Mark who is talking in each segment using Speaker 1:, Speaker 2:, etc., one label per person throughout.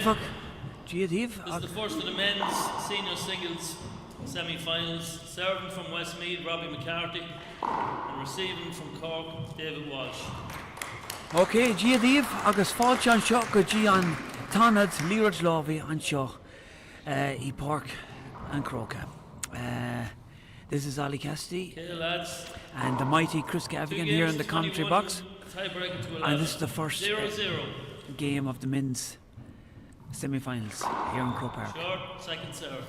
Speaker 1: This
Speaker 2: is the first of the men's senior singles semi-finals. Serving from Westmeath, Robbie McCarthy, and receiving from Cork, David Walsh.
Speaker 1: Okay, Giadív, agus fáilte an seo go dtí an Tanad, Líorad Lámhaí an seo í Park and Croca. This is Ali Cassidy and the mighty Chris Gavigan here in the commentary box. And this is the first game of the men's semi-finals here in Croke Park.
Speaker 2: Short, second serve.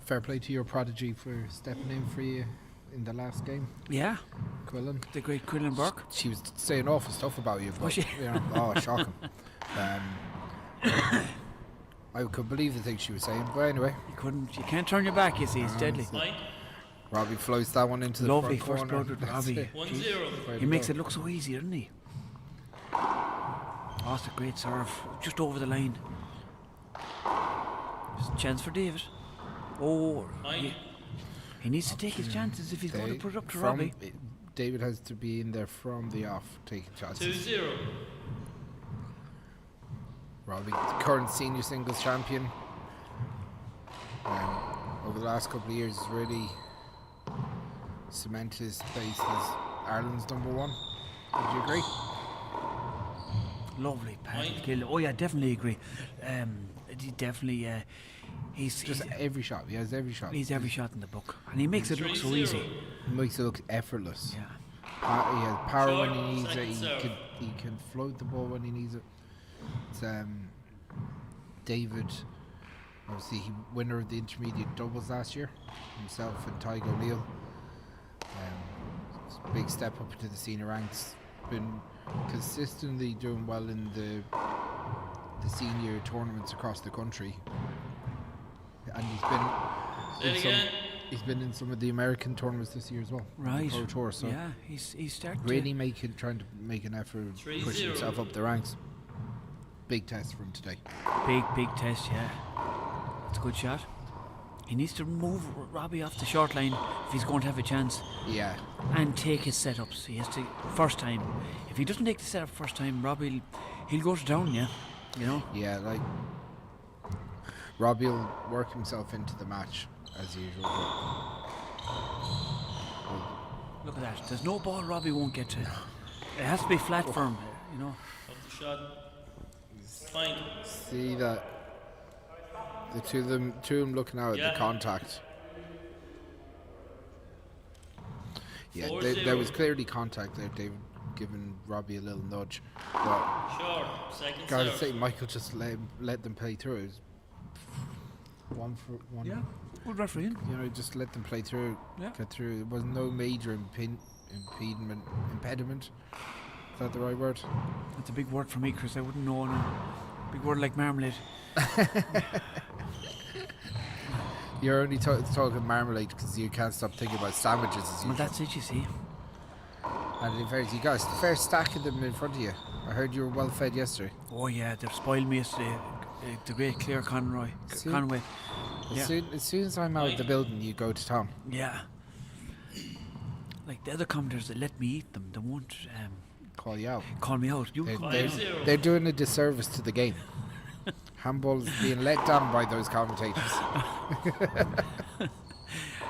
Speaker 3: Fair play to your prodigy for stepping in for you in the last game.
Speaker 1: Yeah.
Speaker 3: Quillen.
Speaker 1: The great Quillen Burke.
Speaker 3: She was saying awful stuff about you.
Speaker 1: Was she?
Speaker 3: Shocking. I could believe the things she was saying, but anyway.
Speaker 1: You can't turn your back, you see, it's deadly.
Speaker 3: Robbie floats that one into
Speaker 1: lovely
Speaker 3: the front corner.
Speaker 1: Lovely first blood with Robbie.
Speaker 2: 1-0.
Speaker 1: He makes it look so easy, doesn't he? Oh, it's a great serve. Just over the line. There's a chance for David. Oh, he needs to take his chances if he's going to put it up to Robbie.
Speaker 3: David has to be in there from the off, taking chances.
Speaker 2: 2-0.
Speaker 3: Robbie, current senior singles champion. Over the last couple of years, has really cemented his place as Ireland's number one. Would you agree?
Speaker 1: Lovely pass kill. Oh yeah, definitely agree. He definitely he's
Speaker 3: every shot. He has every shot.
Speaker 1: He's every shot in the book, and he makes it look so easy.
Speaker 3: He makes it look effortless.
Speaker 1: Yeah.
Speaker 3: He has power when he needs it. He can float the ball when he needs it. It's David, obviously he winner of the intermediate doubles last year, himself and Tygo O'Neill. Big step up into the senior ranks. Been consistently doing well in the senior tournaments across the country, and he's been in some of the American tournaments this year as well.
Speaker 1: Right.
Speaker 3: The Pro Tour, so
Speaker 1: yeah, he's starting
Speaker 3: really trying to make an effort, pushing himself up the ranks. Big test for him today.
Speaker 1: Big test, yeah. That's a good shot. He needs to move Robbie off the short line if he's going to have a chance.
Speaker 3: Yeah.
Speaker 1: And take his setups. He has to first time. If he doesn't take the setup first time, Robbie he'll go to down, yeah. You know?
Speaker 3: Yeah, like Robbie will work himself into the match as usual.
Speaker 1: Look at that. There's no ball Robbie won't get to. It has to be flat firm, you know.
Speaker 2: Up the shot. Fine.
Speaker 3: See that the two of them looking out at the contact. Yeah, there was clearly contact there. David giving Robbie a little nudge. But
Speaker 2: short, second
Speaker 3: gotta
Speaker 2: serve.
Speaker 3: say, Michael just let them play through. It was 1 for 1.
Speaker 1: Yeah, good referee.
Speaker 3: You know, just let them play through, get through. There was no major impediment. Is that the right word?
Speaker 1: That's a big word for me, Chris. I wouldn't know. No. Big word like marmalade.
Speaker 3: You're only talking marmalade because you can't stop thinking about sandwiches as usual.
Speaker 1: Well, that's it, you see.
Speaker 3: And in fairness, you guys, fair stack of them in front of you. I heard you were well fed yesterday.
Speaker 1: Oh yeah, they've spoiled me yesterday. The great Claire Conway.
Speaker 3: As soon as I'm out of the building, you go to town.
Speaker 1: Yeah. Like the other commenters that let me eat them, they won't
Speaker 3: call you out.
Speaker 1: Call me out.
Speaker 3: They're doing a disservice to the game. Handball is being let down by those commentators.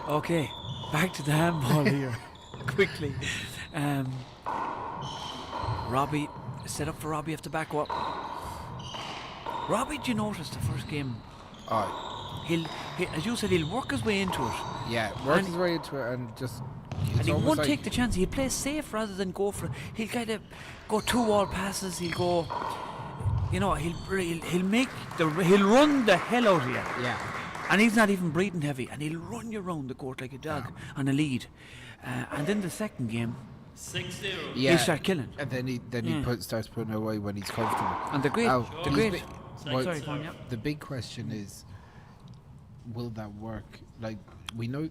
Speaker 1: Okay, back to the handball here. Quickly. Robbie, set up for Robbie off the back up. Robbie, do you notice the first game? He'll, as you said, he'll work his way into it.
Speaker 3: Yeah, work his way into it and just...
Speaker 1: And he won't take the chance. He'll play safe rather than go for it. He'll kind of go 2-wall passes. He'll go... You know, he'll run the hell out of you.
Speaker 3: Yeah.
Speaker 1: And he's not even breathing heavy. And he'll run you around the court like a dog on a lead. And then the second game...
Speaker 2: 6-0.
Speaker 1: He'll start killing.
Speaker 3: And then he starts putting away when he's comfortable.
Speaker 1: And the
Speaker 3: big question is, will that work? Like, we know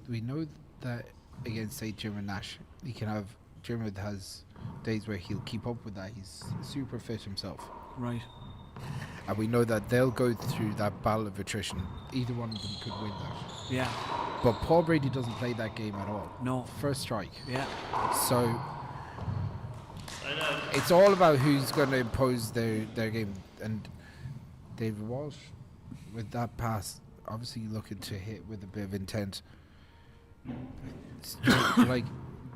Speaker 3: that against, say, Jim Nash, Jim has days where he'll keep up with that. He's super fit himself.
Speaker 1: Right.
Speaker 3: And we know that they'll go through that battle of attrition. Either one of them could win that.
Speaker 1: Yeah.
Speaker 3: But Paul Brady doesn't play that game at all.
Speaker 1: No.
Speaker 3: First strike.
Speaker 1: Yeah.
Speaker 3: So it's all about who's going to impose their game. And David Walsh with that pass, obviously looking to hit with a bit of intent. It's just like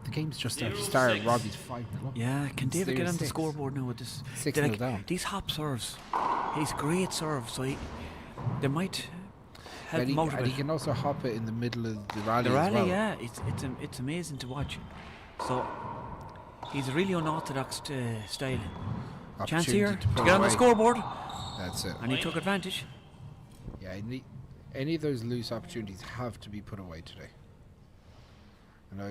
Speaker 3: the game's just started to start.
Speaker 2: 0-6.
Speaker 3: Robbie's 5-0 up.
Speaker 1: Yeah, can David get on the
Speaker 3: 0-6.
Speaker 1: scoreboard now with this?
Speaker 3: 6-0 down.
Speaker 1: These hop serves. He's great serve, so they might help him out a
Speaker 3: And
Speaker 1: bit.
Speaker 3: he can also hop it in the middle of the rally.
Speaker 1: The
Speaker 3: as
Speaker 1: rally,
Speaker 3: well.
Speaker 1: yeah, it's amazing to watch. So he's a really unorthodox style. Chance
Speaker 3: Opportunity
Speaker 1: here
Speaker 3: to put
Speaker 1: to get on the
Speaker 3: away.
Speaker 1: scoreboard,
Speaker 3: That's it.
Speaker 1: and he took advantage.
Speaker 3: Yeah, any of those loose opportunities have to be put away today. I know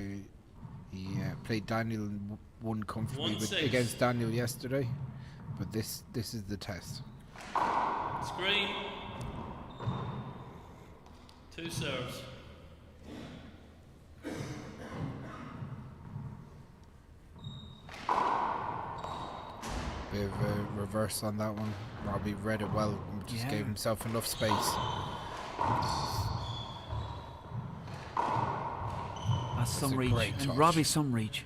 Speaker 3: he played Daniel and won comfortably
Speaker 2: 1-6.
Speaker 3: against Daniel yesterday, but this is the test.
Speaker 2: Screen. 2 serves.
Speaker 3: Bit of a reverse on that one. Robbie read it well and just gave himself enough space.
Speaker 1: That's some
Speaker 3: a
Speaker 1: reach,
Speaker 3: great
Speaker 1: and
Speaker 3: touch.
Speaker 1: Robbie's some reach.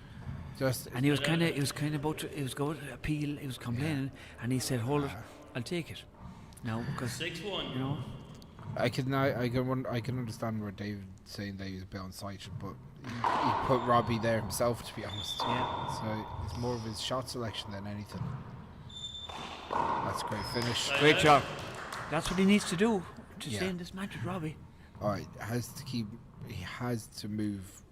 Speaker 3: Just
Speaker 1: And he was kind of about to, he was going to appeal, he was complaining, and he said, "Hold it, I'll take it." Now, because
Speaker 2: 6-1.
Speaker 1: you know,
Speaker 3: I can understand where David's saying that he was a bit unsighted, but he put Robbie there himself, to be honest.
Speaker 1: Yeah.
Speaker 3: So it's more of his shot selection than anything. That's a great finish.
Speaker 1: great job. That's what he needs to do to
Speaker 3: Yeah.
Speaker 1: stay in this match with Robbie.
Speaker 3: All right, he has to move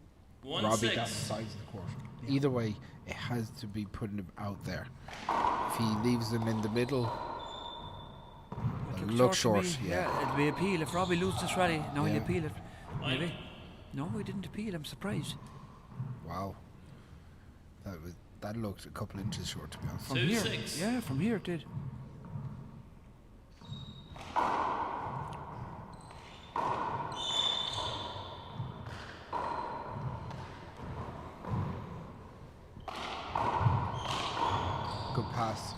Speaker 3: Robbie
Speaker 2: 1-6.
Speaker 3: down the sides of the court. Either way, it has to be putting him out there. If he leaves him in the middle,
Speaker 1: It
Speaker 3: look
Speaker 1: to
Speaker 3: short.
Speaker 1: me.
Speaker 3: Yeah.
Speaker 1: It'll be appeal if Robbie loses this rally. Now he'll
Speaker 3: Yeah.
Speaker 1: appeal it.
Speaker 2: Mike.
Speaker 1: Maybe. No, he didn't appeal. I'm surprised.
Speaker 3: Wow. That looked a couple inches short, to be honest.
Speaker 1: From
Speaker 2: 2-6.
Speaker 1: here, yeah, from here it did.
Speaker 3: Good pass.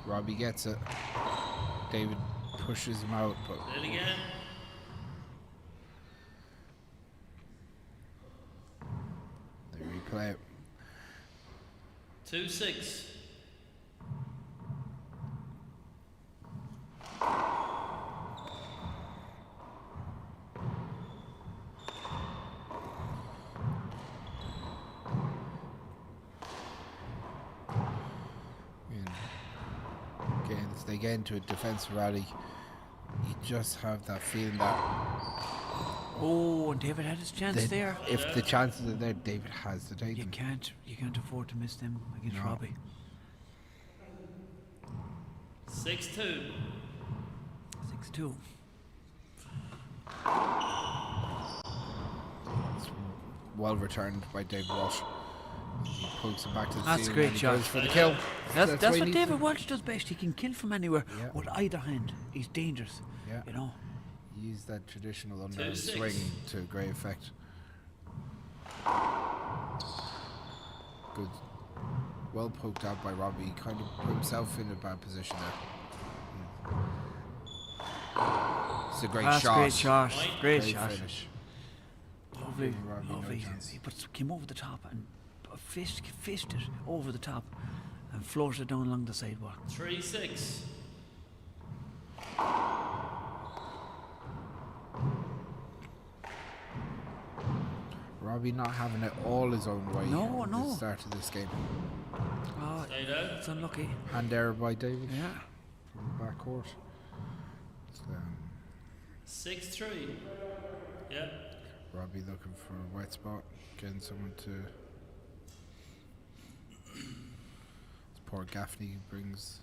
Speaker 3: Robbie gets it. David pushes him out, but
Speaker 2: Play it again.
Speaker 3: they replay it.
Speaker 2: 2-6.
Speaker 3: Again, as they get into a defensive rally, you just have that feeling that
Speaker 1: Oh, and David had his chance there.
Speaker 3: if the chances are there, David has to take
Speaker 1: You
Speaker 3: them.
Speaker 1: can't afford to miss them against
Speaker 3: No.
Speaker 1: Robbie.
Speaker 2: 6-2.
Speaker 1: 6-2.
Speaker 3: It's well returned by David Walsh. He pokes it back to the
Speaker 1: That's a
Speaker 3: ceiling
Speaker 1: great
Speaker 3: and he
Speaker 1: shot.
Speaker 3: goes for the kill.
Speaker 1: That's
Speaker 3: what
Speaker 1: what
Speaker 3: he needs
Speaker 1: David
Speaker 3: to-
Speaker 1: Walsh does best. He can kill from anywhere
Speaker 3: Yeah.
Speaker 1: with either hand. He's dangerous.
Speaker 3: Yeah.
Speaker 1: You know.
Speaker 3: Use that traditional underarm
Speaker 2: 2-6.
Speaker 3: swing to great effect. Good. Well poked out by Robbie. He kind of put himself in a bad position there. It's a great
Speaker 1: That's
Speaker 3: shot.
Speaker 1: great shot. Great
Speaker 3: Great
Speaker 1: shot.
Speaker 3: finish.
Speaker 1: Lovely,
Speaker 3: Giving Robbie no
Speaker 1: lovely.
Speaker 3: chance.
Speaker 1: He came over the top and fished it over the top and floated it down along the sidewalk.
Speaker 2: 3-6.
Speaker 3: Robbie not having it all his own way
Speaker 1: No,
Speaker 3: at
Speaker 1: no.
Speaker 3: the start of this game.
Speaker 1: Oh,
Speaker 2: Stayed out.
Speaker 1: it's unlucky.
Speaker 3: Hand error by David
Speaker 1: Yeah.
Speaker 3: from the backcourt. It's,
Speaker 2: 6-3. Yeah.
Speaker 3: Robbie looking for a wet spot, getting someone to. It's poor Gaffney brings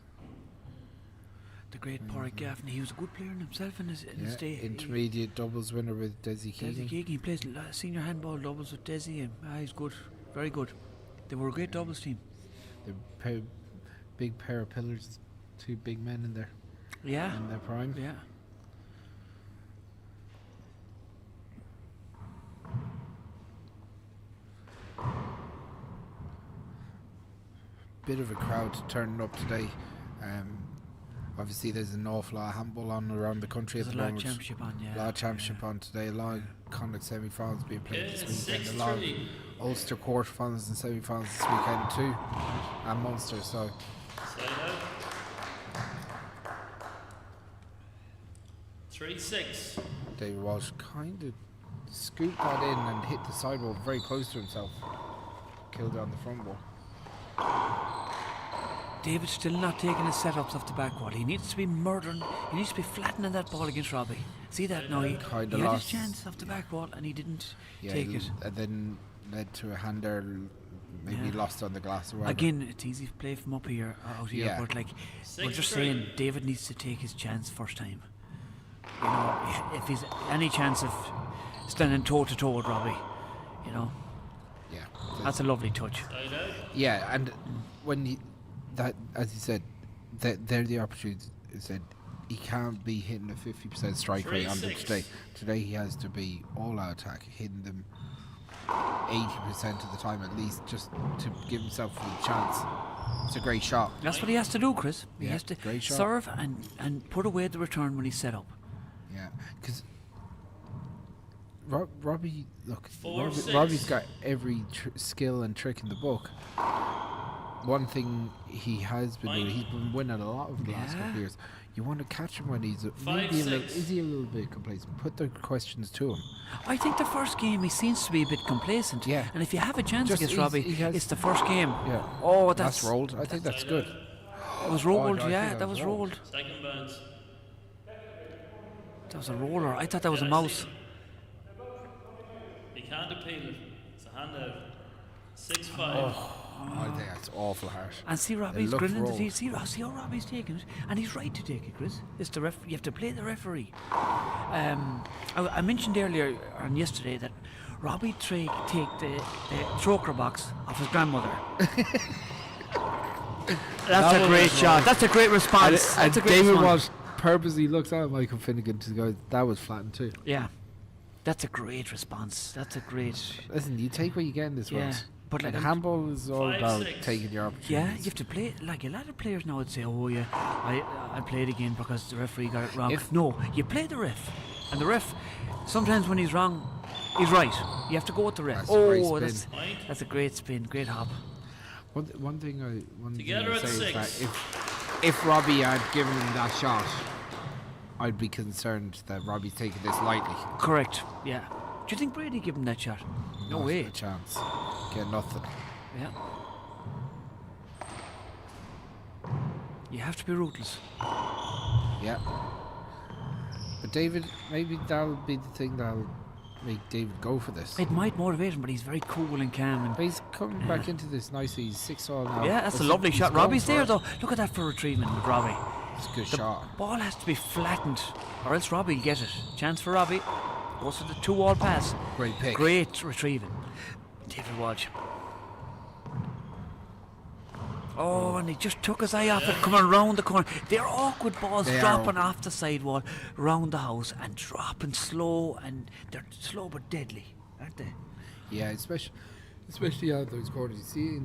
Speaker 1: The great Porrick Gaffney. He was a good player in himself in his day.
Speaker 3: intermediate doubles winner with Desi
Speaker 1: Desi
Speaker 3: Keegan.
Speaker 1: Keegan. He plays senior handball doubles with Desi, and he's good, very good. They were a great doubles team.
Speaker 3: The big pair of pillars, two big men in there
Speaker 1: Yeah.
Speaker 3: in their prime.
Speaker 1: Yeah.
Speaker 3: Bit of a crowd turning up today. Obviously, there's an awful lot of handball on around the country
Speaker 1: There's
Speaker 3: at
Speaker 1: a
Speaker 3: the
Speaker 1: lot of
Speaker 3: moment.
Speaker 1: championship on, yeah.
Speaker 3: A lot of championship on today. A lot of Connacht semi-finals being played
Speaker 2: Okay,
Speaker 3: this weekend. A lot of
Speaker 2: 6-3.
Speaker 3: Ulster quarter-finals and semi-finals this weekend too, and Munster. So
Speaker 2: Stayed out. 3-6.
Speaker 3: David Walsh kind of scooped that in and hit the sidewall very close to himself. Killed it on the front wall.
Speaker 1: David's still not taking his setups off the back wall. He needs to be murdering. He needs to be flattening that ball against Robbie. See that? No, he had his chance off the back wall and he didn't take it.
Speaker 3: And then led to a hand there. Maybe lost on the glass or whatever.
Speaker 1: Again, it's easy to play from up here, out here, but like we're just saying, David needs to take his chance first time. You know, if he's any chance of standing toe to toe with Robbie, you know.
Speaker 3: Yeah,
Speaker 1: that's a lovely touch.
Speaker 3: Yeah, and when he, that, as you said, they're the opportunities. He said he can't be hitting a 50% strike rate on them today. Today he has to be all out attack, hitting them 80% of the time at least, just to give himself a chance. It's a great shot.
Speaker 1: That's what he has to do, Chris. He has to
Speaker 3: great shot.
Speaker 1: Serve and put away the return when he's set up.
Speaker 3: Yeah, because Robbie, look,
Speaker 2: 4-6.
Speaker 3: Robbie's got every skill and trick in the book. One thing he has been doing, he's been winning a lot over the last couple of years. You want to catch him when he's maybe is he a little bit complacent? Put the questions to him.
Speaker 1: I think the first game he seems to be a bit complacent.
Speaker 3: Yeah.
Speaker 1: And if you have a chance against Robbie, it's the first game.
Speaker 3: Yeah.
Speaker 1: Oh,
Speaker 3: that's rolled. I think that's good.
Speaker 1: It was rolled. That was rolled.
Speaker 2: Second bounce.
Speaker 1: That was a roller. I thought that was a mouse.
Speaker 2: You can't appeal it. It's a handout. 6-5.
Speaker 3: I think that's awful harsh.
Speaker 1: And see Robbie's grinning. See how Robbie's taking it, and he's right to take it, Chris. It's the you have to play the referee. I mentioned earlier on yesterday that Robbie take the choker box off his grandmother. That's a great shot. That's a great response.
Speaker 3: And David Walsh purposely looks at Michael Finnegan to go, that was flattened too.
Speaker 1: Yeah, that's a great response. That's a great.
Speaker 3: Listen, you take what you get in this world. But like handball is all about taking your opportunities.
Speaker 1: Yeah, you have to play. Like a lot of players now would say, "Oh yeah, I played again because the referee got it wrong." No, you play the ref, and the ref sometimes when he's wrong, he's right. You have to go with the ref. That's a great spin, great hop.
Speaker 3: One thing
Speaker 2: Together
Speaker 3: I say
Speaker 2: at
Speaker 3: is that if Robbie had given him that shot, I'd be concerned that Robbie's taking this lightly.
Speaker 1: Correct. Yeah. Do you think Brady gave him that shot? No way.
Speaker 3: Not a chance. Get nothing.
Speaker 1: Yeah. You have to be ruthless.
Speaker 3: Yeah. But David, maybe that'll be the thing that'll make David go for this.
Speaker 1: It might motivate him, but he's very cool and calm.
Speaker 3: But he's coming back into this nicely. He's 6-all now.
Speaker 1: Yeah, that's a lovely shot. Robbie's there though. Look at that for retrieving with Robbie.
Speaker 3: It's a good shot.
Speaker 1: Ball has to be flattened, or else Robbie will get it. Chance for Robbie. Goes for the 2-wall pass.
Speaker 3: Great pick.
Speaker 1: Great retrieving. David Walsh. Oh, and he just took his eye off it, coming round the corner. They're awkward balls dropping off the sidewall, round the house, and dropping slow, and they're slow but deadly, aren't they?
Speaker 3: Yeah, especially out those corners. You see,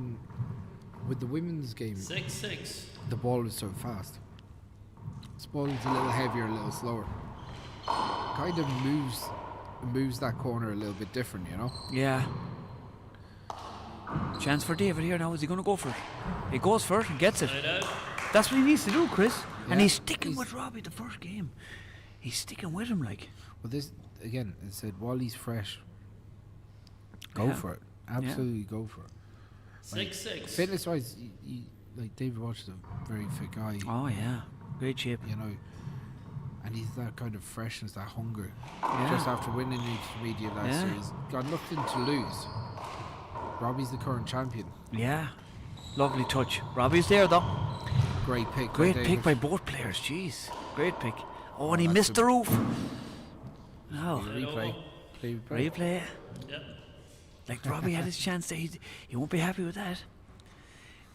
Speaker 3: with the women's game,
Speaker 2: 6-6.
Speaker 3: the ball is so fast. This ball is a little heavier, a little slower. Kind of moves that corner a little bit different, you know?
Speaker 1: Yeah. Chance for David here now. Is he going to go for it? He goes for it and gets it. That's what he needs to do, Chris. Yeah. And he's sticking with Robbie the first game. He's sticking with him like.
Speaker 3: Well, this, again, it said, while he's fresh, go for it. Absolutely go for it.
Speaker 2: 6-6.
Speaker 3: Fitness-wise, like David Walsh is a very fit guy.
Speaker 1: Oh, yeah. Great shape.
Speaker 3: You know, and he's that kind of freshness, that hunger. Just after winning the intermediate last year, he's got nothing to lose. Robbie's the current champion.
Speaker 1: Yeah. Lovely touch. Robbie's there though.
Speaker 3: Great pick.
Speaker 1: Great pick by both players. Jeez. Great pick. Oh, and he missed the roof. No. Replay.
Speaker 2: Yeah.
Speaker 1: Like Robbie had his chance there. He won't be happy with that.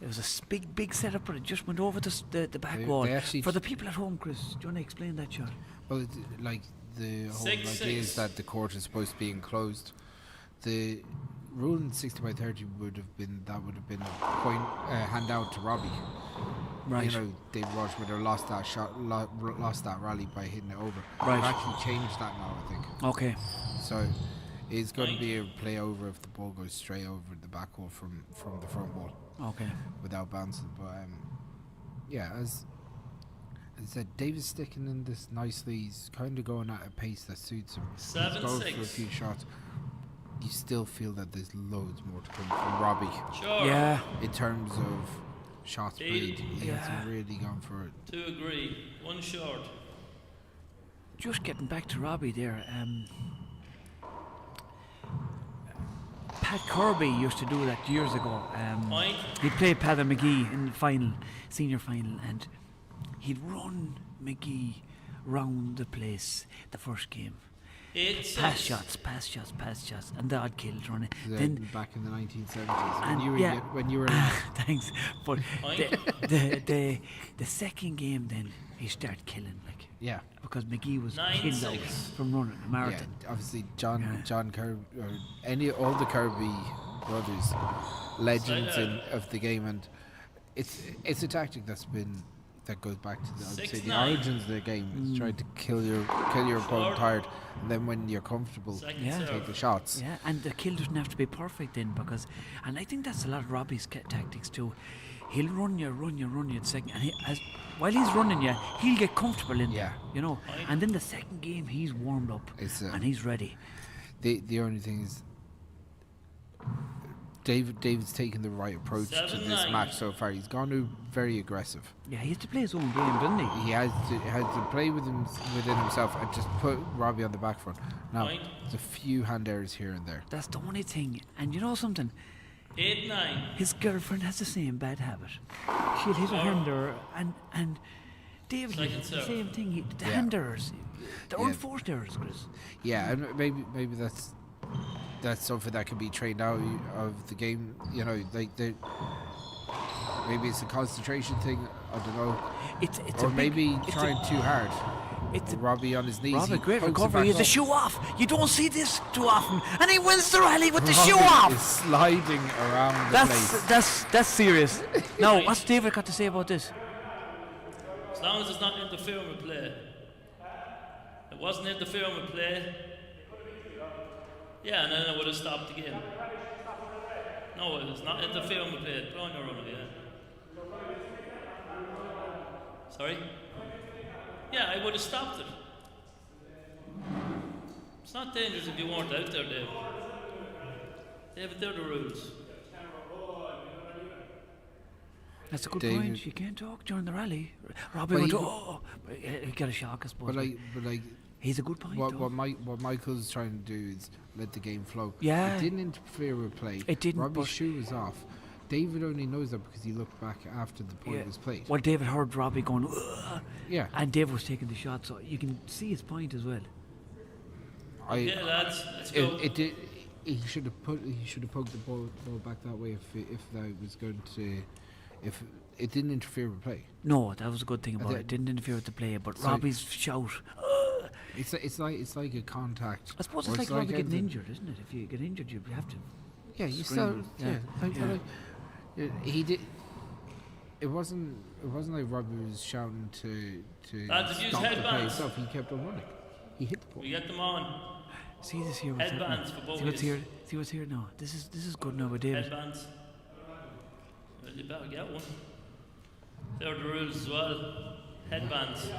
Speaker 1: It was a big setup, but it just went over the back wall. For the people at home, Chris, do you want to explain that, John?
Speaker 3: Well, like the whole idea is that the court is supposed to be enclosed. The rule in 60/30 would have been a point handout to Robbie.
Speaker 1: Right.
Speaker 3: You know, David Walsh would have lost that shot, lost that rally by hitting it over.
Speaker 1: Right.
Speaker 3: They've actually changed that now, I think.
Speaker 1: Okay.
Speaker 3: So it's going to be a play over if the ball goes straight over the back wall from the front wall.
Speaker 1: Okay.
Speaker 3: Without bouncing, but yeah, as As I said, David's sticking in this nicely. He's kind of going at a pace that suits him. He's going for a few shots. You still feel that there's loads more to come from Robbie.
Speaker 2: Sure.
Speaker 1: Yeah.
Speaker 3: In terms of shots played, he hasn't really gone for it.
Speaker 2: To agree. One short.
Speaker 1: Just getting back to Robbie there. Pat Kirby used to do that years ago. He played Paddy McGee in the final, senior final, and he'd run McGee round the place the first game. Pass shots, and the odd kills running. Then
Speaker 3: back in the 1970s, when you were
Speaker 1: thanks. But the second game, then he started killing because McGee was killed out from running a marathon.
Speaker 3: Yeah, obviously John Kirby, or all the Kirby brothers, legends of the game, and it's a tactic that goes back to the origins of the game. It's trying to kill your opponent tired, and then when you're comfortable, take the shots.
Speaker 1: Yeah, and the kill doesn't have to be perfect then, and I think that's a lot of Robbie's tactics too. He'll run you at second, and while he's running you, he'll get comfortable in there, and then the second game he's warmed up and he's ready.
Speaker 3: The only thing is, David's taken the right approach to this match so far. He's gone very aggressive.
Speaker 1: Yeah, he has to play his own game, doesn't he?
Speaker 3: He has to play within himself and just put Robbie on the back front. Now, there's a few hand errors here and there.
Speaker 1: That's the only thing. And you know something?
Speaker 2: 8-9.
Speaker 1: His girlfriend has the same bad habit. She'll hit a hander, and David has the same thing. The hand errors, the unforced errors, Chris.
Speaker 3: Yeah, and maybe that's something that can be trained out of the game. Maybe it's a concentration thing. I don't know.
Speaker 1: It's
Speaker 3: or maybe trying too hard. Robbie on his knees.
Speaker 1: Robbie, great recovery. He has the shoe off. You don't see this too often, and he wins the rally with the shoe off.
Speaker 3: Is sliding around the place.
Speaker 1: That's serious. Now, what's David got to say about this?
Speaker 2: As long as it's not interfering with play. It wasn't interfering with play. Yeah, and then I would have stopped the game. No, it's not interfering with play. Put on your runner, Sorry? Yeah, I would have stopped it. It's not dangerous if you weren't out there, Dave. David, they're the rules.
Speaker 1: That's a good point. You can't talk during the rally. Robbie went, he got a shock, I suppose.
Speaker 3: But
Speaker 1: he's a good point.
Speaker 3: What Michael's trying to do is let the game flow.
Speaker 1: Yeah.
Speaker 3: It didn't interfere with play.
Speaker 1: It didn't.
Speaker 3: Robbie's shoe was off. David only knows that because he looked back after the point was played.
Speaker 1: Well, David heard Robbie going, ugh,
Speaker 3: yeah,
Speaker 1: and David was taking the shot, so you can see his point as well.
Speaker 2: Okay, lads, let's go.
Speaker 3: He should have poked the ball back that way if that was going to, if it didn't interfere with play.
Speaker 1: No, that was a good thing about it. It didn't interfere with the play, but Robbie's shout.
Speaker 3: It's like a contact.
Speaker 1: I suppose it's like Robbie getting injured, isn't it? If you get injured, you have to.
Speaker 3: Yeah, you still. He did. It wasn't like Robbie was shouting to stop the play himself. He kept on running. He hit the ball.
Speaker 2: We get them on.
Speaker 1: See this here.
Speaker 2: Headbands for both.
Speaker 1: See what's here now. This is good now with David.
Speaker 2: Headbands. Well, you better get one. There are the rules as well. Headbands.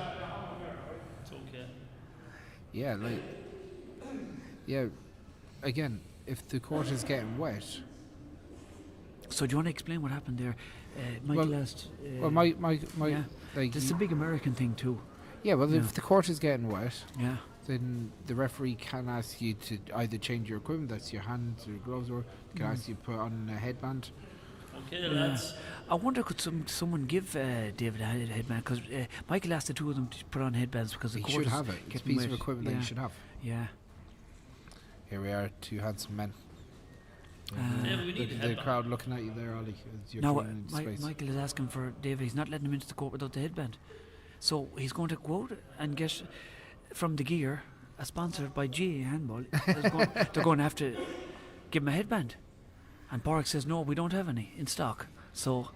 Speaker 2: It's okay.
Speaker 3: Again, if the court is getting wet.
Speaker 1: So do you want to explain what happened there? Michael asked.
Speaker 3: This
Speaker 1: is a big American thing too.
Speaker 3: Yeah, well, if the court is getting wet,
Speaker 1: yeah,
Speaker 3: then the referee can ask you to either change your equipment, that's your hands or your gloves, or can ask you to put on a headband.
Speaker 2: Okay, lads.
Speaker 1: I wonder could someone give David a headband, because Michael asked the two of them to put on headbands because the court
Speaker 3: should have it. It's a piece of equipment that you should have.
Speaker 1: Yeah.
Speaker 3: Here we are, two handsome men. The crowd looking at you there, Ollie.
Speaker 1: Michael is asking for David. He's not letting him into the court without the headband. So he's going to go out and get from the gear, sponsored by GA Handball. They're going to have to give him a headband. And Park says, no, we don't have any in stock. So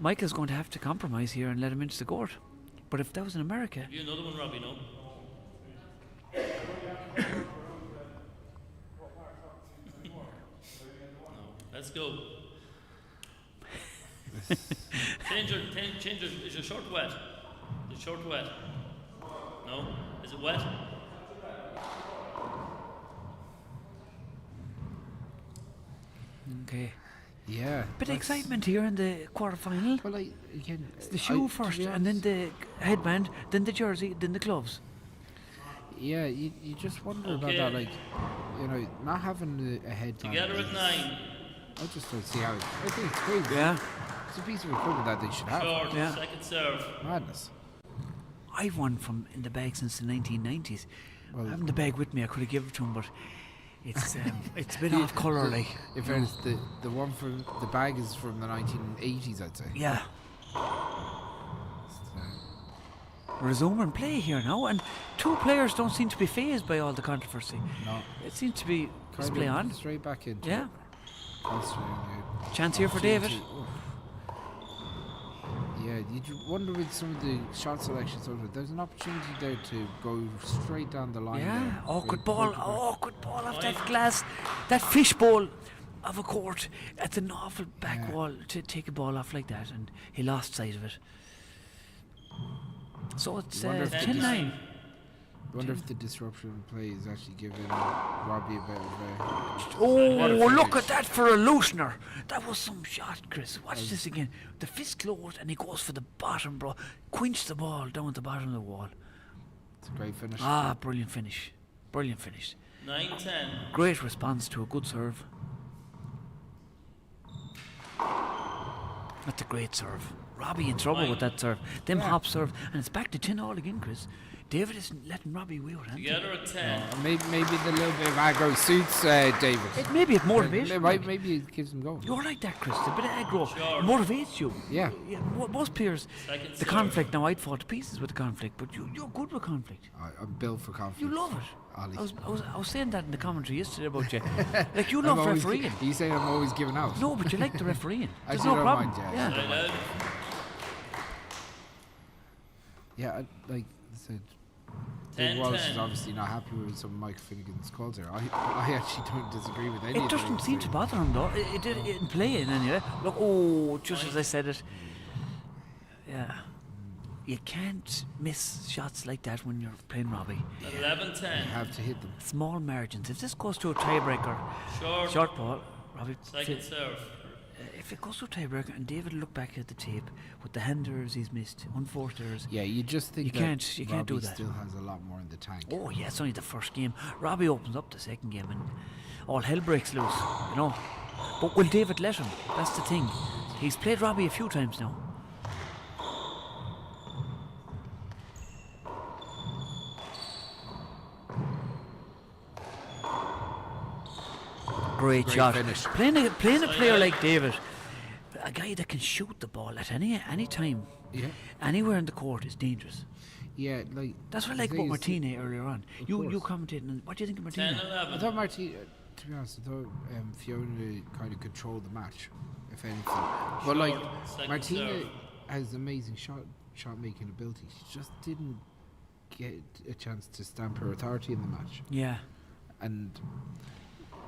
Speaker 1: Michael's going to have to compromise here and let him into the court. But if that was in America...
Speaker 2: You another one, Robbie, no? Let's go. Is your shirt wet? Is your shirt wet? No? Is it wet?
Speaker 1: Okay.
Speaker 3: Yeah.
Speaker 1: Bit of excitement here in the quarter-final.
Speaker 3: Well, again,
Speaker 1: It's the shoe first, and then the headband, then the jersey, then the gloves.
Speaker 3: Yeah, you just wonder about that, like, not having a headband.
Speaker 2: Together at 9.
Speaker 3: I just don't see how. I think it's great.
Speaker 1: Yeah.
Speaker 3: It's a piece of equipment that they should have.
Speaker 2: Short,
Speaker 1: Yeah.
Speaker 2: second serve.
Speaker 3: Madness.
Speaker 1: I've won from in the bag since the 1990s.
Speaker 3: Well,
Speaker 1: I haven't the bag with me. I could have given it to him, but it's it's a bit off colour, like.
Speaker 3: In fairness, the one from the bag is from the 1980s, I'd say.
Speaker 1: Yeah. Resuming play here now, and two players don't seem to be fazed by all the controversy.
Speaker 3: No.
Speaker 1: It seems to be
Speaker 3: Kind of
Speaker 1: play on.
Speaker 3: straight back into
Speaker 1: Yeah.
Speaker 3: it. Concentrating, yeah.
Speaker 1: Chance here for David.
Speaker 3: Oof. Yeah, you wonder with some of the shot selections, there's an opportunity there to go straight down the line.
Speaker 1: Yeah.
Speaker 3: there.
Speaker 1: Awkward ball off that glass, that fishbowl of a court. It's an awful back wall to take a ball off like that, and he lost sight of it. So it's
Speaker 3: Wonder if
Speaker 1: 10-9.
Speaker 3: Wonder if the disruption of play is actually giving Robbie a bit of a...
Speaker 1: Oh, look at that for a loosener. That was some shot, Chris. Watch this again. The fist closed and he goes for the bottom, bro. Quinch the ball down at the bottom of the wall.
Speaker 3: It's a great finish.
Speaker 1: Ah, brilliant finish. Brilliant finish.
Speaker 2: 9-10.
Speaker 1: Great response to a good serve. That's a great serve. Robbie in trouble with that serve. Them hop serve. And it's back to 10-all again, Chris. David isn't letting Robbie away with anything.
Speaker 2: Together at 10.
Speaker 3: Maybe the little bit of aggro suits David.
Speaker 1: Maybe it motivates.
Speaker 3: Maybe it gives him going.
Speaker 1: You're like that, Chris. A bit of aggro
Speaker 2: Sure.
Speaker 1: motivates you.
Speaker 3: Yeah.
Speaker 1: Most players,
Speaker 2: Second
Speaker 1: the
Speaker 2: serve.
Speaker 1: conflict. Now I'd fall to pieces with the conflict, but you're good with conflict.
Speaker 3: I'm built for conflict.
Speaker 1: You love it.
Speaker 3: Ollie.
Speaker 1: I was saying that in the commentary yesterday about you. Like you
Speaker 3: I'm
Speaker 1: love
Speaker 3: always
Speaker 1: refereeing.
Speaker 3: You say I'm always giving out.
Speaker 1: No, but you like the refereeing. There's
Speaker 3: Actually,
Speaker 1: no
Speaker 3: don't
Speaker 1: problem.
Speaker 3: mind,
Speaker 1: yeah.
Speaker 2: Side out.
Speaker 3: Yeah, like I said,
Speaker 2: 10-10.
Speaker 3: Dave Walsh is obviously not happy with some of Mike Finnegan's calls here. I actually don't disagree with any of
Speaker 1: It
Speaker 3: the
Speaker 1: doesn't seem to
Speaker 3: refereeing.
Speaker 1: bother him though. It did in playing anyway. Look, just as I said it. Yeah. You can't miss shots like that when you're playing Robbie.
Speaker 2: 11-10.
Speaker 3: You have to hit them.
Speaker 1: Small margins. If this goes to a tiebreaker, short ball, Robbie.
Speaker 2: Second serve.
Speaker 1: If it goes to a tiebreaker and David look back at the tape with the hand errors he's missed, unforced errors.
Speaker 3: Yeah, you just think
Speaker 1: You
Speaker 3: that
Speaker 1: can't do
Speaker 3: Robbie
Speaker 1: that.
Speaker 3: still has a lot more in the tank.
Speaker 1: Oh yeah, it's only the first game. Robbie opens up the second game and all hell breaks loose, you know. But will David let him? That's the thing. He's played Robbie a few times now. Great shot.
Speaker 3: finish.
Speaker 1: Playing a player like David, a guy that can shoot the ball at any time,
Speaker 3: Yeah.
Speaker 1: anywhere in the court is dangerous.
Speaker 3: Yeah, like
Speaker 1: That's what I
Speaker 3: the
Speaker 1: like
Speaker 3: thing
Speaker 1: about
Speaker 3: is,
Speaker 1: Martina earlier on. You
Speaker 3: course.
Speaker 1: commentating on what do you think of Martina?
Speaker 2: 10-11.
Speaker 3: I thought Martina, to be honest, I thought Fiona kind of controlled the match, if anything. But like
Speaker 2: Second
Speaker 3: Martina
Speaker 2: serve.
Speaker 3: has amazing shot making ability. She just didn't get a chance to stamp her authority in the match.
Speaker 1: Yeah.
Speaker 3: And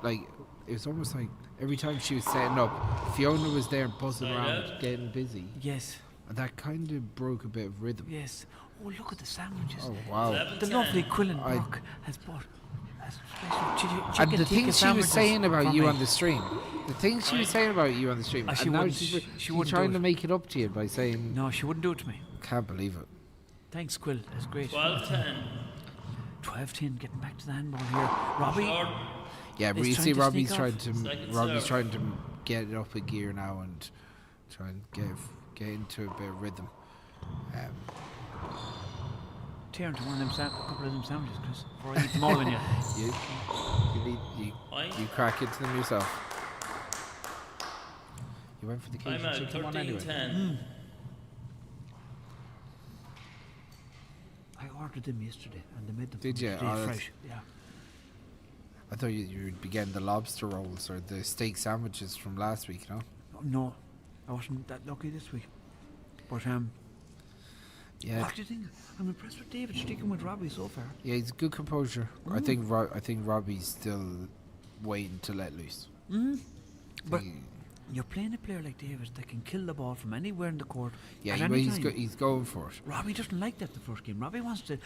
Speaker 3: like it was almost like every time she was setting up, Fiona was there buzzing
Speaker 2: Side
Speaker 3: around,
Speaker 2: out.
Speaker 3: getting busy.
Speaker 1: Yes.
Speaker 3: And that kind of broke a bit of rhythm.
Speaker 1: Yes. Oh, look at the sandwiches.
Speaker 3: Oh wow!
Speaker 2: 11-10.
Speaker 1: The lovely Quillen
Speaker 3: I-
Speaker 1: Brock has bought a special
Speaker 3: And
Speaker 1: chicken
Speaker 3: the
Speaker 1: tikka
Speaker 3: things she was
Speaker 1: sandwiches
Speaker 3: saying about
Speaker 1: for
Speaker 3: you
Speaker 1: me.
Speaker 3: on the stream, the things she was saying about you on the stream,
Speaker 1: She
Speaker 3: and now
Speaker 1: wouldn't-
Speaker 3: she's
Speaker 1: she wouldn't do
Speaker 3: trying
Speaker 1: it.
Speaker 3: to make it up to you by saying,
Speaker 1: No, she wouldn't do it to me.
Speaker 3: "Can't believe it."
Speaker 1: Thanks, Quill. That's great.
Speaker 2: 12-10.
Speaker 1: 12-10, getting back to the handball here. Robbie.
Speaker 2: Short.
Speaker 3: Yeah, but
Speaker 1: He's
Speaker 3: you
Speaker 1: trying
Speaker 3: see,
Speaker 1: to
Speaker 3: Robbie's
Speaker 1: sneak
Speaker 3: trying
Speaker 1: off.
Speaker 3: to
Speaker 2: Second serve.
Speaker 3: trying to get it up a gear now and try and get into a bit of rhythm.
Speaker 1: Tear into one of them a couple of them sandwiches, Chris, before I eat them all in you.
Speaker 3: You crack into them yourself. You went for the Cajun
Speaker 2: Timeout.
Speaker 3: chicken one anyway.
Speaker 2: 13-10.
Speaker 1: I ordered them yesterday and they made them
Speaker 3: Did you?
Speaker 1: today
Speaker 3: Oh, that's-
Speaker 1: fresh. Yeah.
Speaker 3: I thought you'd be getting the lobster rolls or the steak sandwiches from last week, no?
Speaker 1: No, I wasn't that lucky this week. But
Speaker 3: Yeah,
Speaker 1: what do you think? I'm impressed with David sticking with Robbie so far.
Speaker 3: yeah, he's good composure. I think Robbie's still waiting to let loose.
Speaker 1: Mm. But
Speaker 3: He-
Speaker 1: you're playing a player like David that can kill the ball from anywhere in the court.
Speaker 3: Yeah,
Speaker 1: at any
Speaker 3: he's
Speaker 1: time.
Speaker 3: he's going for it.
Speaker 1: Robbie doesn't like that the first game. Robbie wants to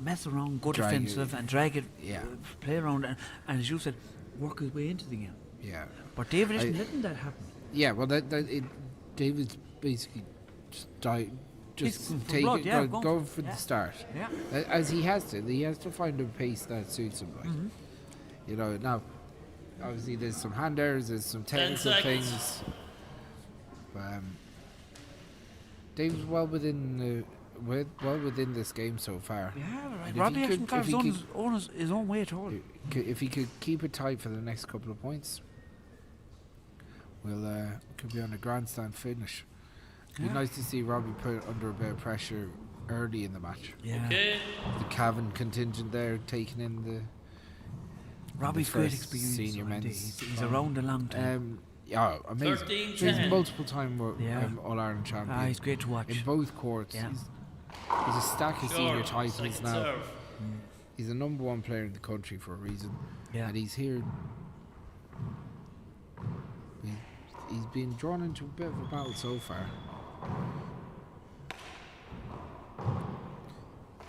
Speaker 1: mess around, go
Speaker 3: Drag
Speaker 1: defensive,
Speaker 3: it.
Speaker 1: and drag it,
Speaker 3: Yeah.
Speaker 1: play around, and as you said, work his way into the game.
Speaker 3: Yeah.
Speaker 1: But David isn't letting that happen.
Speaker 3: Yeah, well, David's basically
Speaker 1: He's
Speaker 3: just
Speaker 1: going for
Speaker 3: take
Speaker 1: blood,
Speaker 3: it,
Speaker 1: yeah,
Speaker 3: go for the start.
Speaker 1: Yeah.
Speaker 3: As he has to. He has to find a pace that suits him. Like, you know, now, obviously, there's some hand errors, there's some technical
Speaker 2: seconds.
Speaker 3: things. David's well within this game so far.
Speaker 1: Yeah, right.
Speaker 3: And
Speaker 1: Robbie
Speaker 3: if he
Speaker 1: hasn't got
Speaker 3: could-
Speaker 1: his own way at all.
Speaker 3: If he could keep it tight for the next couple of points, we'll could be on a grandstand finish. It'd be
Speaker 1: Yeah.
Speaker 3: nice to see Robbie put under a bit of pressure early in the match.
Speaker 1: Yeah.
Speaker 2: Okay.
Speaker 3: The Cavan contingent there taking in the
Speaker 1: Robbie's
Speaker 3: the
Speaker 1: great
Speaker 3: first
Speaker 1: experience.
Speaker 3: senior
Speaker 1: though, indeed.
Speaker 3: men's
Speaker 1: He's around a long time.
Speaker 3: yeah, amazing.
Speaker 2: 13-10.
Speaker 3: He's multiple time
Speaker 1: Yeah.
Speaker 3: All Ireland champion
Speaker 1: He's great to watch.
Speaker 3: in both courts.
Speaker 1: Yeah.
Speaker 3: He's a stack of senior
Speaker 2: Short,
Speaker 3: titles
Speaker 2: second
Speaker 3: now.
Speaker 2: serve.
Speaker 3: He's the number one player in the country for a reason.
Speaker 1: Yeah.
Speaker 3: And he's here. He's been drawn into a bit of a battle so far.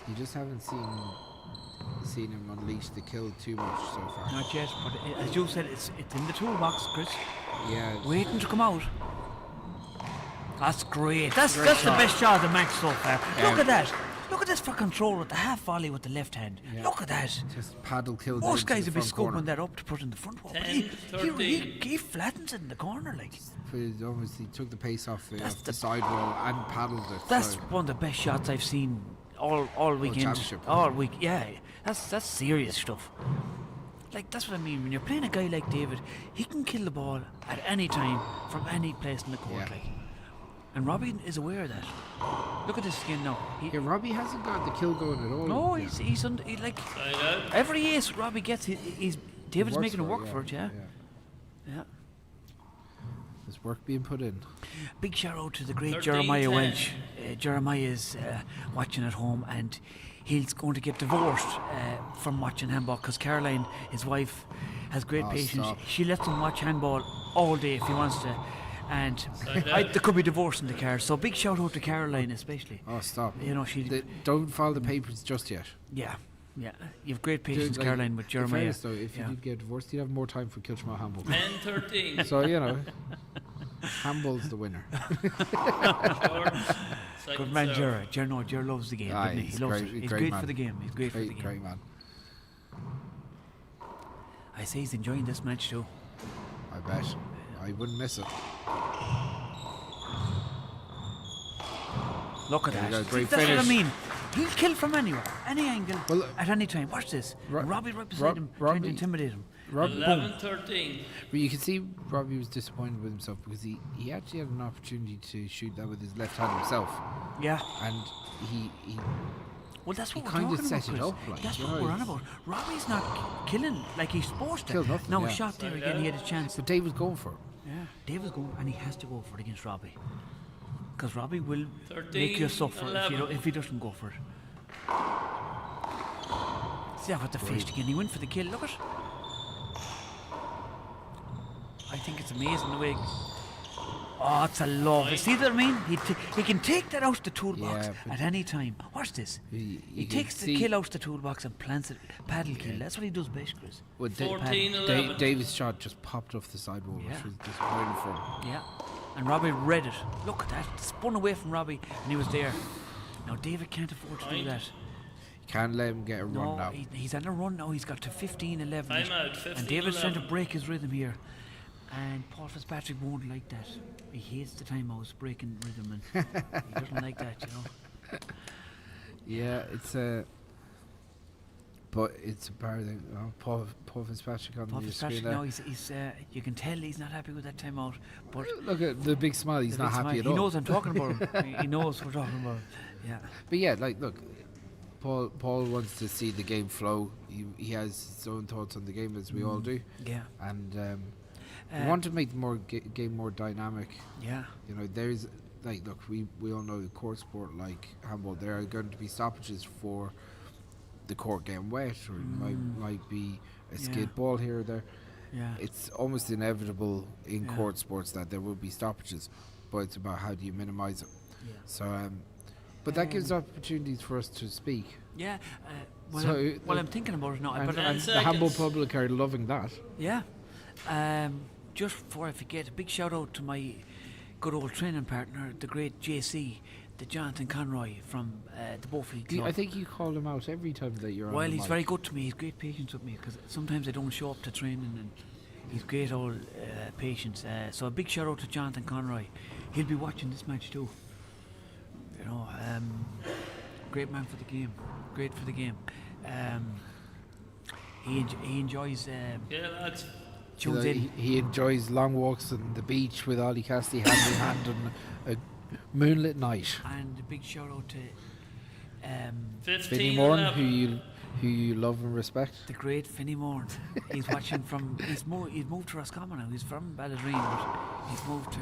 Speaker 3: You just haven't seen him unleash the kill too much so far.
Speaker 1: Not yet, but as you said, it's in the toolbox, Chris.
Speaker 3: Yeah.
Speaker 1: Waiting to come out. That's great. That's
Speaker 3: Great
Speaker 1: the
Speaker 3: shot.
Speaker 1: best shot of the match so far.
Speaker 3: Yeah.
Speaker 1: Look at that. Look at this for control with the half volley with the left hand.
Speaker 3: Yeah.
Speaker 1: Look at that.
Speaker 3: Just paddle kill.
Speaker 1: Most
Speaker 3: down to
Speaker 1: guys
Speaker 3: the
Speaker 1: would be
Speaker 3: front
Speaker 1: scooping
Speaker 3: corner.
Speaker 1: that up to put in the front wall. But
Speaker 2: 10,
Speaker 1: he
Speaker 2: 13.
Speaker 1: flattens it in the corner like.
Speaker 3: He obviously took the pace off
Speaker 1: That's
Speaker 3: the
Speaker 1: the-
Speaker 3: sidewall and paddled it.
Speaker 1: That's
Speaker 3: so
Speaker 1: one of the best shots I've seen all weekend.
Speaker 3: championship.
Speaker 1: All week, yeah. That's serious stuff. Like that's what I mean. When you're playing a guy like David, he can kill the ball at any time from any place in the court.
Speaker 3: Yeah.
Speaker 1: Like, and Robbie is aware of that. Look at this again now.
Speaker 3: yeah, Robbie hasn't got the kill going at all.
Speaker 1: No,
Speaker 3: Yeah.
Speaker 1: he's like
Speaker 2: Side out.
Speaker 1: every ace Robbie gets, he's David's
Speaker 3: Works
Speaker 1: making him work
Speaker 3: yeah,
Speaker 1: for it. Yeah.
Speaker 3: There's work being put in.
Speaker 1: Big shout out to the great
Speaker 2: 13-10.
Speaker 1: Jeremiah Welsh. Jeremiah is watching at home and he's going to get divorced from watching handball because Caroline, his wife, has great
Speaker 3: Oh,
Speaker 1: patience.
Speaker 3: stop.
Speaker 1: She lets him watch handball all day if he wants to. And there could be divorce in the car. So big shout out to Caroline especially.
Speaker 3: Oh, stop.
Speaker 1: You know, she...
Speaker 3: Don't file the papers just yet.
Speaker 1: Yeah. You have great patience,
Speaker 3: Dude, like,
Speaker 1: Caroline, with
Speaker 3: in
Speaker 1: Jeremiah.
Speaker 3: fairness though, if
Speaker 1: Yeah.
Speaker 3: you did get divorced, you'd have more time for Kiltramore handball.
Speaker 2: 10-13.
Speaker 3: So, you know, handball's the winner.
Speaker 2: Short, second
Speaker 1: Good man,
Speaker 2: serve.
Speaker 1: Ger loves the game,
Speaker 3: Aye,
Speaker 1: doesn't he?
Speaker 3: he's
Speaker 1: He loves
Speaker 3: great-
Speaker 1: it. He's
Speaker 3: great
Speaker 1: great
Speaker 3: man.
Speaker 1: for the game. He's great for the
Speaker 3: Great,
Speaker 1: game.
Speaker 3: great man.
Speaker 1: I say he's enjoying this match too.
Speaker 3: I bet. I wouldn't miss it.
Speaker 1: Look at
Speaker 3: There you
Speaker 1: that.
Speaker 3: go, great
Speaker 1: That's what I
Speaker 3: finish.
Speaker 1: mean. He'll kill from anywhere, any angle,
Speaker 3: Well,
Speaker 1: at any time. Watch this.
Speaker 3: Ro-
Speaker 1: Robbie right beside
Speaker 3: Rob-
Speaker 1: him, trying to
Speaker 3: Robbie-
Speaker 1: intimidate him.
Speaker 3: Rob,
Speaker 2: 11-13.
Speaker 3: but you can see Robbie was disappointed with himself because he actually had an opportunity to shoot that with his left hand himself,
Speaker 1: Yeah.
Speaker 3: and he
Speaker 1: Well, that's what
Speaker 3: He
Speaker 1: we're
Speaker 3: kinda
Speaker 1: talking
Speaker 3: set
Speaker 1: about,
Speaker 3: it
Speaker 1: Chris.
Speaker 3: up, like,
Speaker 1: That's
Speaker 3: you
Speaker 1: what
Speaker 3: know,
Speaker 1: we're on
Speaker 3: he's-
Speaker 1: about. Robbie's not killing like he's supposed to.
Speaker 3: Killed nothing,
Speaker 1: Now
Speaker 3: yeah.
Speaker 1: a shot there again, he had a chance.
Speaker 3: but Dave was going for it.
Speaker 1: Yeah. David's going, and he has to go for it against Robbie. Because Robbie will
Speaker 2: 13,
Speaker 1: make you suffer
Speaker 2: 11.
Speaker 1: if he doesn't go for it. See how the face again. He went for the kill. Look at. I think it's amazing the way. Oh, it's a love. See what I mean? He can take that out the toolbox
Speaker 3: Yeah, but
Speaker 1: at any time. Watch this.
Speaker 3: You
Speaker 1: He
Speaker 3: can
Speaker 1: takes the
Speaker 3: see-
Speaker 1: kill out the toolbox and plants it. Paddle kill. That's what he does best, Chris.
Speaker 3: Well,
Speaker 2: 14-11.
Speaker 3: David's shot just popped off the sidewall,
Speaker 1: Yeah.
Speaker 3: which was disappointing for him.
Speaker 1: Yeah. And Robbie read it. Look at that. Spun away from Robbie and he was there. Now David can't afford to do
Speaker 2: Point.
Speaker 1: that.
Speaker 3: You can't let him get a run
Speaker 1: No,
Speaker 3: now.
Speaker 1: he's on a run now. He's got to 15-11.
Speaker 2: Time out,
Speaker 1: And David's trying to
Speaker 2: 15-11.
Speaker 1: break his rhythm here. And Paul Fitzpatrick won't like that. He hates the timeouts, breaking rhythm, and he doesn't like that, you know.
Speaker 3: Yeah, it's a. But it's a bar thing. Oh, Paul Fitzpatrick on
Speaker 1: Paul
Speaker 3: the screen
Speaker 1: Fitzpatrick
Speaker 3: there.
Speaker 1: now, he's you can tell he's not happy with that timeout. But
Speaker 3: Look at the big smile. He's
Speaker 1: the
Speaker 3: not
Speaker 1: big
Speaker 3: happy
Speaker 1: smile,
Speaker 3: at
Speaker 1: he
Speaker 3: all.
Speaker 1: knows I'm talking about him. He knows we're talking about him. Yeah.
Speaker 3: But yeah, like look, Paul wants to see the game flow. He has his own thoughts on the game, as we all do,
Speaker 1: Yeah.
Speaker 3: and we want to make the game more dynamic.
Speaker 1: Yeah.
Speaker 3: You know, there's like look, we all know the court sport like handball. There are going to be stoppages for the court getting wet, or it might be a skid
Speaker 1: Yeah.
Speaker 3: ball here or there.
Speaker 1: Yeah.
Speaker 3: it's almost inevitable in
Speaker 1: Yeah.
Speaker 3: court sports that there will be stoppages, but it's about how do you minimise it.
Speaker 1: Yeah.
Speaker 3: So, but that gives opportunities for us to speak.
Speaker 1: Yeah. Well,
Speaker 3: So,
Speaker 1: I'm thinking about it now.
Speaker 3: And,
Speaker 1: but
Speaker 3: and the handball public are loving that.
Speaker 1: yeah. Just before I forget, a big shout out to my good old training partner, the great JC, the Jonathan Conroy from the Beaufield Club.
Speaker 3: I think you call him out every time that you're on.
Speaker 1: Well,
Speaker 3: the
Speaker 1: he's
Speaker 3: mic.
Speaker 1: very good to me. He's great patience with me because sometimes I don't show up to training, and he's great old patience. So a big shout out to Jonathan Conroy. He'll be watching this match too. You know, great man for the game. Great for the game. He enjoys.
Speaker 2: Yeah, lads.
Speaker 1: Tunes in.
Speaker 3: He enjoys long walks on the beach with Ollie Cassidy hand in hand on a moonlit night.
Speaker 1: And a big shout out to
Speaker 2: 15
Speaker 3: Vinnie Moran,
Speaker 2: 11.
Speaker 3: who you love and respect.
Speaker 1: the great Finny Moran. He's watching from. He's moved to Roscommon now. He's from Balladreen, but he's moved to.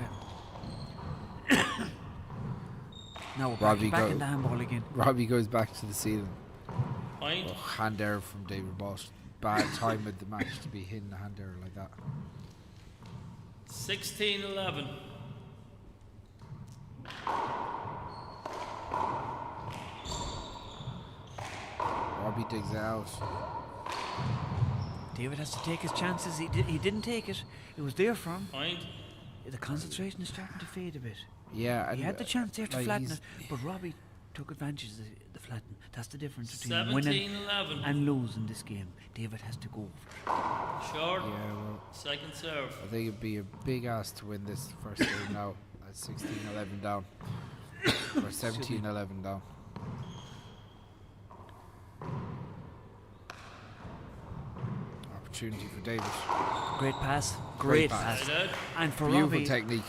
Speaker 1: Now we're back in the handball again.
Speaker 3: Robbie goes back to the ceiling.
Speaker 2: Point.
Speaker 3: Hand error from David Walsh. Bad time of the match to be hitting a hand error like that.
Speaker 2: 16 11.
Speaker 3: Robbie digs it out.
Speaker 1: David has to take his chances. He didn't take it. It was there for him.
Speaker 2: Point.
Speaker 1: The concentration is starting to fade a bit.
Speaker 3: Yeah,
Speaker 1: He had the chance there to
Speaker 3: like
Speaker 1: flatten
Speaker 3: he's-
Speaker 1: it, but Robbie took advantage of the flatten. That's the difference between
Speaker 2: 17
Speaker 1: winning
Speaker 2: 11.
Speaker 1: and losing this game. David has to go for it.
Speaker 2: Short.
Speaker 3: Yeah, well,
Speaker 2: Second serve.
Speaker 3: I think it'd be a big ask to win this first game now at 16-11 down. Or 17-11 down. Opportunity for David.
Speaker 1: Great pass.
Speaker 3: Great
Speaker 1: Great
Speaker 3: pass.
Speaker 1: pass.
Speaker 2: Right out.
Speaker 1: And for
Speaker 3: Beautiful
Speaker 1: Robbie,
Speaker 3: technique.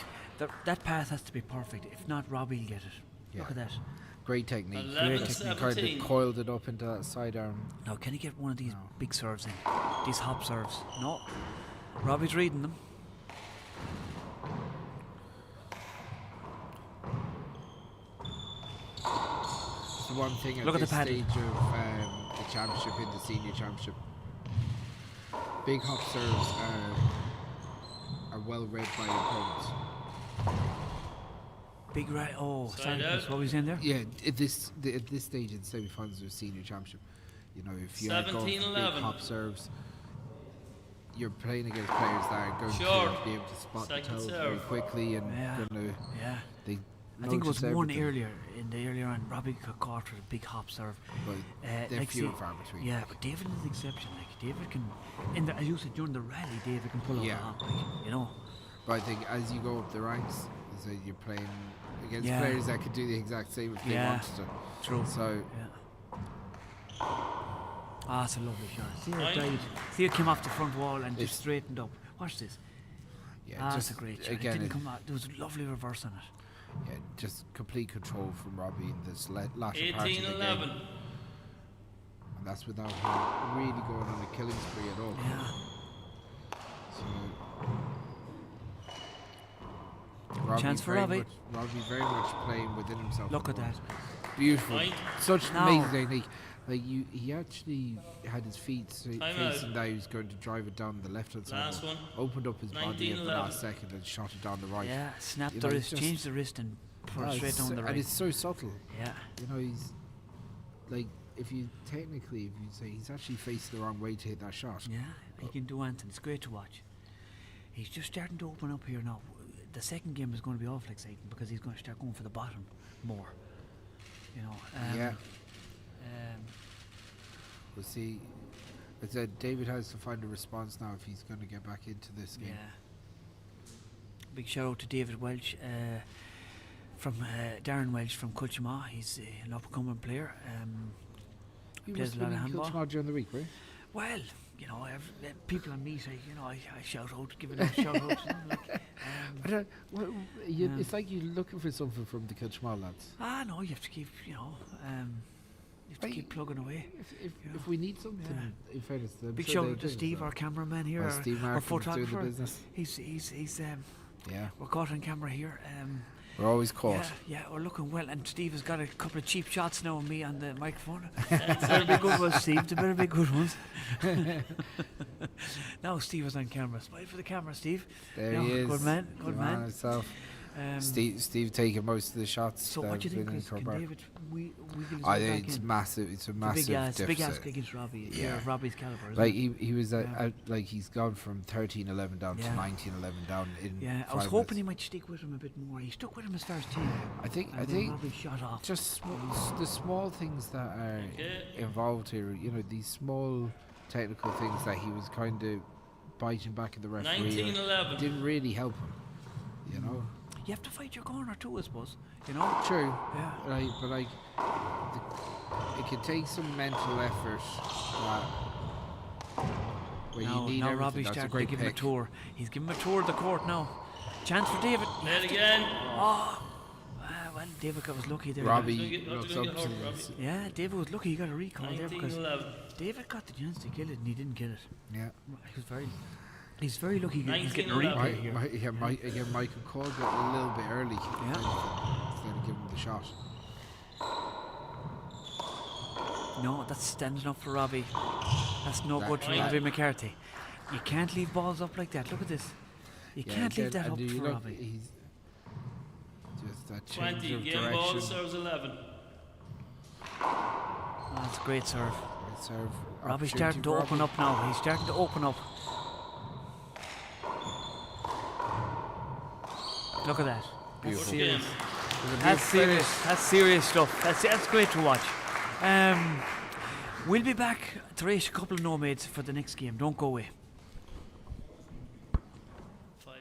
Speaker 1: that pass has to be perfect. If not, Robbie will get it.
Speaker 3: Yeah.
Speaker 1: Look at that.
Speaker 3: Great technique.
Speaker 2: 11,
Speaker 3: Great technique. Kind
Speaker 2: 17.
Speaker 3: of coiled it up into that sidearm.
Speaker 1: Now, can he get one of these
Speaker 3: No.
Speaker 1: big serves in? These hop serves? No. Robbie's reading them.
Speaker 3: It's the one thing at
Speaker 1: Look at
Speaker 3: this
Speaker 1: the paddle.
Speaker 3: stage of the championship, in the senior championship. Big hop serves are well read by opponents.
Speaker 1: Big right. Oh,
Speaker 2: Side
Speaker 1: sorry.
Speaker 2: out.
Speaker 1: That's what was in there?
Speaker 3: Yeah, at this stage in the semi-finals of the senior championship, you know, if you go for
Speaker 2: 17,
Speaker 3: big
Speaker 2: 11.
Speaker 3: hop serves, you're playing against players that are going
Speaker 2: Short.
Speaker 3: to be able to spot the
Speaker 2: Second
Speaker 3: toes very
Speaker 2: serve.
Speaker 3: quickly and
Speaker 1: Yeah.
Speaker 3: going to.
Speaker 1: Yeah.
Speaker 3: They
Speaker 1: I think it was
Speaker 3: notice
Speaker 1: one
Speaker 3: everything,
Speaker 1: earlier in the earlier on. Robbie got caught with a big hop serve.
Speaker 3: but they're
Speaker 1: like
Speaker 3: few
Speaker 1: say-
Speaker 3: and far between.
Speaker 1: Yeah, but David is the exception. Like David can, as you said during the rally, David can pull off
Speaker 3: Yeah.
Speaker 1: a hop. Like, you know.
Speaker 3: But I think as you go up the ranks, so you're playing against
Speaker 1: Yeah.
Speaker 3: players that could do the exact same if they
Speaker 1: Yeah.
Speaker 3: wanted to.
Speaker 1: True.
Speaker 3: So
Speaker 1: Yeah. Ah, it's a lovely shot. See how it
Speaker 2: Right.
Speaker 1: died. See how it came off the front wall and
Speaker 3: It's-
Speaker 1: just straightened up. Watch this.
Speaker 3: yeah,
Speaker 1: It's
Speaker 3: just
Speaker 1: a great shot.
Speaker 3: again,
Speaker 1: It didn't come out. There was a lovely reverse on it.
Speaker 3: yeah, just complete control from Robbie in this latter part of
Speaker 2: 18
Speaker 3: the
Speaker 2: 11.
Speaker 3: game, and that's without him really going on a killing spree at all.
Speaker 1: Yeah.
Speaker 3: So Robbie
Speaker 1: Chance for
Speaker 3: very
Speaker 1: Robbie.
Speaker 3: much- Robbie very much playing within himself.
Speaker 1: Look at that.
Speaker 3: Beautiful.
Speaker 2: Right.
Speaker 3: Such
Speaker 1: Now-
Speaker 3: amazing technique. Like he actually had his feet
Speaker 2: Time
Speaker 3: facing
Speaker 2: out.
Speaker 3: down. He was going to drive it down the left hand side.
Speaker 2: Last one.
Speaker 3: Opened up his body
Speaker 2: 19,
Speaker 3: at the
Speaker 2: 11.
Speaker 3: last second and shot it down the right.
Speaker 1: Yeah. Snapped
Speaker 3: You
Speaker 1: the
Speaker 3: know,
Speaker 1: wrist,
Speaker 3: it's
Speaker 1: changed the wrist, and put
Speaker 3: Ah,
Speaker 1: it straight
Speaker 3: it's
Speaker 1: down
Speaker 3: so-
Speaker 1: the
Speaker 3: And
Speaker 1: right.
Speaker 3: it's so subtle.
Speaker 1: Yeah.
Speaker 3: You know, he's like, if you say he's actually facing the wrong way to hit that shot.
Speaker 1: Yeah. He can do anything. It's great to watch. He's just starting to open up here now. The second game is going to be awful exciting because he's going to start going for the bottom more. You know.
Speaker 3: Yeah. We'll see. As I said, David has to find a response now if he's going to get back into this game.
Speaker 1: Yeah. Big shout out to David Welch, from Darren Welch from Culchma. He's an up-and-coming player.
Speaker 3: He
Speaker 1: Plays
Speaker 3: must
Speaker 1: a
Speaker 3: have
Speaker 1: lot
Speaker 3: been
Speaker 1: of
Speaker 3: in
Speaker 1: handball.
Speaker 3: Kilchmar during the week, right?
Speaker 1: Well, you know, people I meet, I shout out, give it a shout out. You know, like,
Speaker 3: I don't,
Speaker 1: Yeah.
Speaker 3: It's like you're looking for something from the Kilchmar lads.
Speaker 1: no, you have to keep, you have to keep plugging away.
Speaker 3: If we need something, in fairness, I'm
Speaker 1: Big
Speaker 3: sure
Speaker 1: shout
Speaker 3: they
Speaker 1: out to
Speaker 3: do,
Speaker 1: Steve,
Speaker 3: so.
Speaker 1: our cameraman here,
Speaker 3: Well, Steve
Speaker 1: our
Speaker 3: Martin's doing the
Speaker 1: photographer.
Speaker 3: business.
Speaker 1: He's
Speaker 3: Yeah,
Speaker 1: we're caught on camera here.
Speaker 3: we're always caught.
Speaker 1: Yeah, we're looking well, and Steve has got a couple of cheap shots now of me on the microphone. They better be good ones, Steve. They better be good ones. Now Steve is on camera. Smile for the camera, Steve.
Speaker 3: There
Speaker 1: No,
Speaker 3: he is.
Speaker 1: Good man. Good
Speaker 3: The
Speaker 1: man.
Speaker 3: himself.
Speaker 1: Um,
Speaker 3: Steve taking most of the shots.
Speaker 1: So
Speaker 3: that
Speaker 1: what do you
Speaker 3: have
Speaker 1: think,
Speaker 3: been in
Speaker 1: Chris?
Speaker 3: Cork
Speaker 1: Can
Speaker 3: Park.
Speaker 1: David wiggle his
Speaker 3: I
Speaker 1: way
Speaker 3: think
Speaker 1: back
Speaker 3: it's
Speaker 1: in?
Speaker 3: massive. It's a
Speaker 1: It's
Speaker 3: massive
Speaker 1: a big ask
Speaker 3: deficit.
Speaker 1: against Robbie.
Speaker 3: Yeah.
Speaker 1: Robbie's caliber. Isn't
Speaker 3: Like
Speaker 1: it?
Speaker 3: he was
Speaker 1: Yeah.
Speaker 3: out, like he's gone from 13-11 down to
Speaker 1: Yeah.
Speaker 3: 19-11 down in.
Speaker 1: Yeah, I
Speaker 3: 5
Speaker 1: was hoping he
Speaker 3: minutes.
Speaker 1: might stick with him a bit more. He stuck with him as far as 10.
Speaker 3: I think
Speaker 1: Robbie shot off.
Speaker 3: just the small things that are involved here. You know, these small technical things that he was kind of biting back at the referee.
Speaker 2: 19-11.
Speaker 3: Didn't really help him. You know.
Speaker 1: You have to fight your corner too, I suppose. You know?
Speaker 3: True.
Speaker 1: Yeah.
Speaker 3: Right, but like, it can take some mental effort. Where you need
Speaker 1: now
Speaker 3: everything.
Speaker 1: Robbie's
Speaker 3: That's a
Speaker 1: starting to
Speaker 3: great
Speaker 1: give him a
Speaker 3: pick.
Speaker 1: tour. He's giving him a tour of the court now. Chance for David.
Speaker 2: Play it again.
Speaker 1: Oh, well, David was lucky there.
Speaker 3: Robbie
Speaker 2: Not
Speaker 3: looks
Speaker 2: to
Speaker 3: up
Speaker 2: get
Speaker 3: to
Speaker 2: hurt,
Speaker 3: his,
Speaker 2: Robbie.
Speaker 1: Yeah, David was lucky he got a recall there because
Speaker 2: 19-11.
Speaker 1: David got the chance to kill it and he didn't kill it.
Speaker 3: yeah.
Speaker 1: He's very lucky he's getting a
Speaker 2: 19-11.
Speaker 1: replay here.
Speaker 3: Again, Michael Cole got a little bit early.
Speaker 1: Yeah.
Speaker 3: Instead of giving him the shot.
Speaker 1: No, that's standing up for Robbie. That's no
Speaker 3: That-
Speaker 1: good for
Speaker 2: that-
Speaker 1: Robbie McCarthy. You can't leave balls up like that. Look at this. You can't leave that up for Robbie.
Speaker 3: He's just that change
Speaker 2: 20.
Speaker 3: of
Speaker 2: Game ball
Speaker 3: direction.
Speaker 2: serves 11.
Speaker 1: Oh, that's a great serve.
Speaker 3: Great serve.
Speaker 1: Robbie's
Speaker 3: Opportunity
Speaker 1: starting to
Speaker 3: for
Speaker 1: open
Speaker 3: Robbie.
Speaker 1: up now. He's starting to open up. Look at that. That's
Speaker 3: Beautiful.
Speaker 1: serious.
Speaker 2: Game.
Speaker 1: That's serious. That's serious stuff. That's great to watch. We'll be back to race a couple of nomads for the next game. Don't go away.
Speaker 2: 5.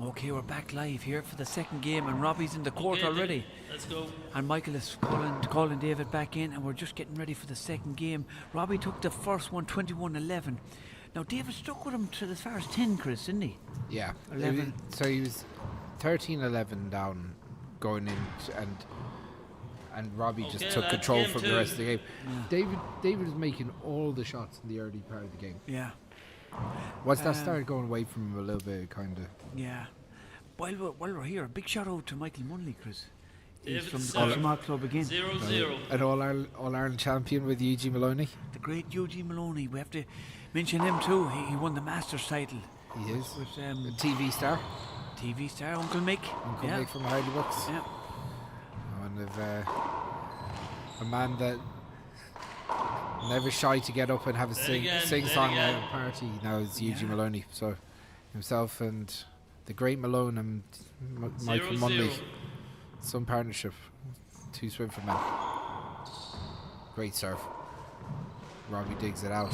Speaker 1: Okay, we're back live here for the second game, and Robbie's in the court
Speaker 2: Okay,
Speaker 1: already.
Speaker 2: Let's go.
Speaker 1: And Michael is calling David back in, and we're just getting ready for the second game. Robbie took the first one, 21-11. Now David stuck with him to as far as 10, Chris, didn't he?
Speaker 3: Yeah.
Speaker 1: 11.
Speaker 3: So he was 13-11 down going in, and Robbie just
Speaker 2: Okay,
Speaker 3: took
Speaker 2: lad,
Speaker 3: control
Speaker 2: game
Speaker 3: from
Speaker 2: two.
Speaker 3: the rest of the game. David was making all the shots in the early part of the game.
Speaker 1: Yeah.
Speaker 3: Once that started going away from him a little bit, kind of.
Speaker 1: Yeah. While we're here, a big shout out to Michael Munley, Chris. He's
Speaker 2: David
Speaker 1: from the
Speaker 2: Sarr.
Speaker 1: Smart Club again.
Speaker 2: 0-0.
Speaker 3: An All-Ireland champion with Eugene Maloney.
Speaker 1: The great Eugene Maloney. We have to mention him too. He won the Masters title
Speaker 3: He is.
Speaker 1: with
Speaker 3: A TV star.
Speaker 1: TV star Uncle Mick.
Speaker 3: Uncle
Speaker 1: yeah.
Speaker 3: Mick from Hardy Bucks.
Speaker 1: Yeah.
Speaker 3: One of a man that never shy to get up and have a
Speaker 2: Play again,
Speaker 3: sing
Speaker 2: play
Speaker 3: song
Speaker 2: again.
Speaker 3: at a party. Now it's Eugene
Speaker 1: Yeah.
Speaker 3: Maloney. So himself and the great Malone and Michael
Speaker 2: 0-0.
Speaker 3: Munley, some partnership, two swim for men. Great serve. Robbie digs it out.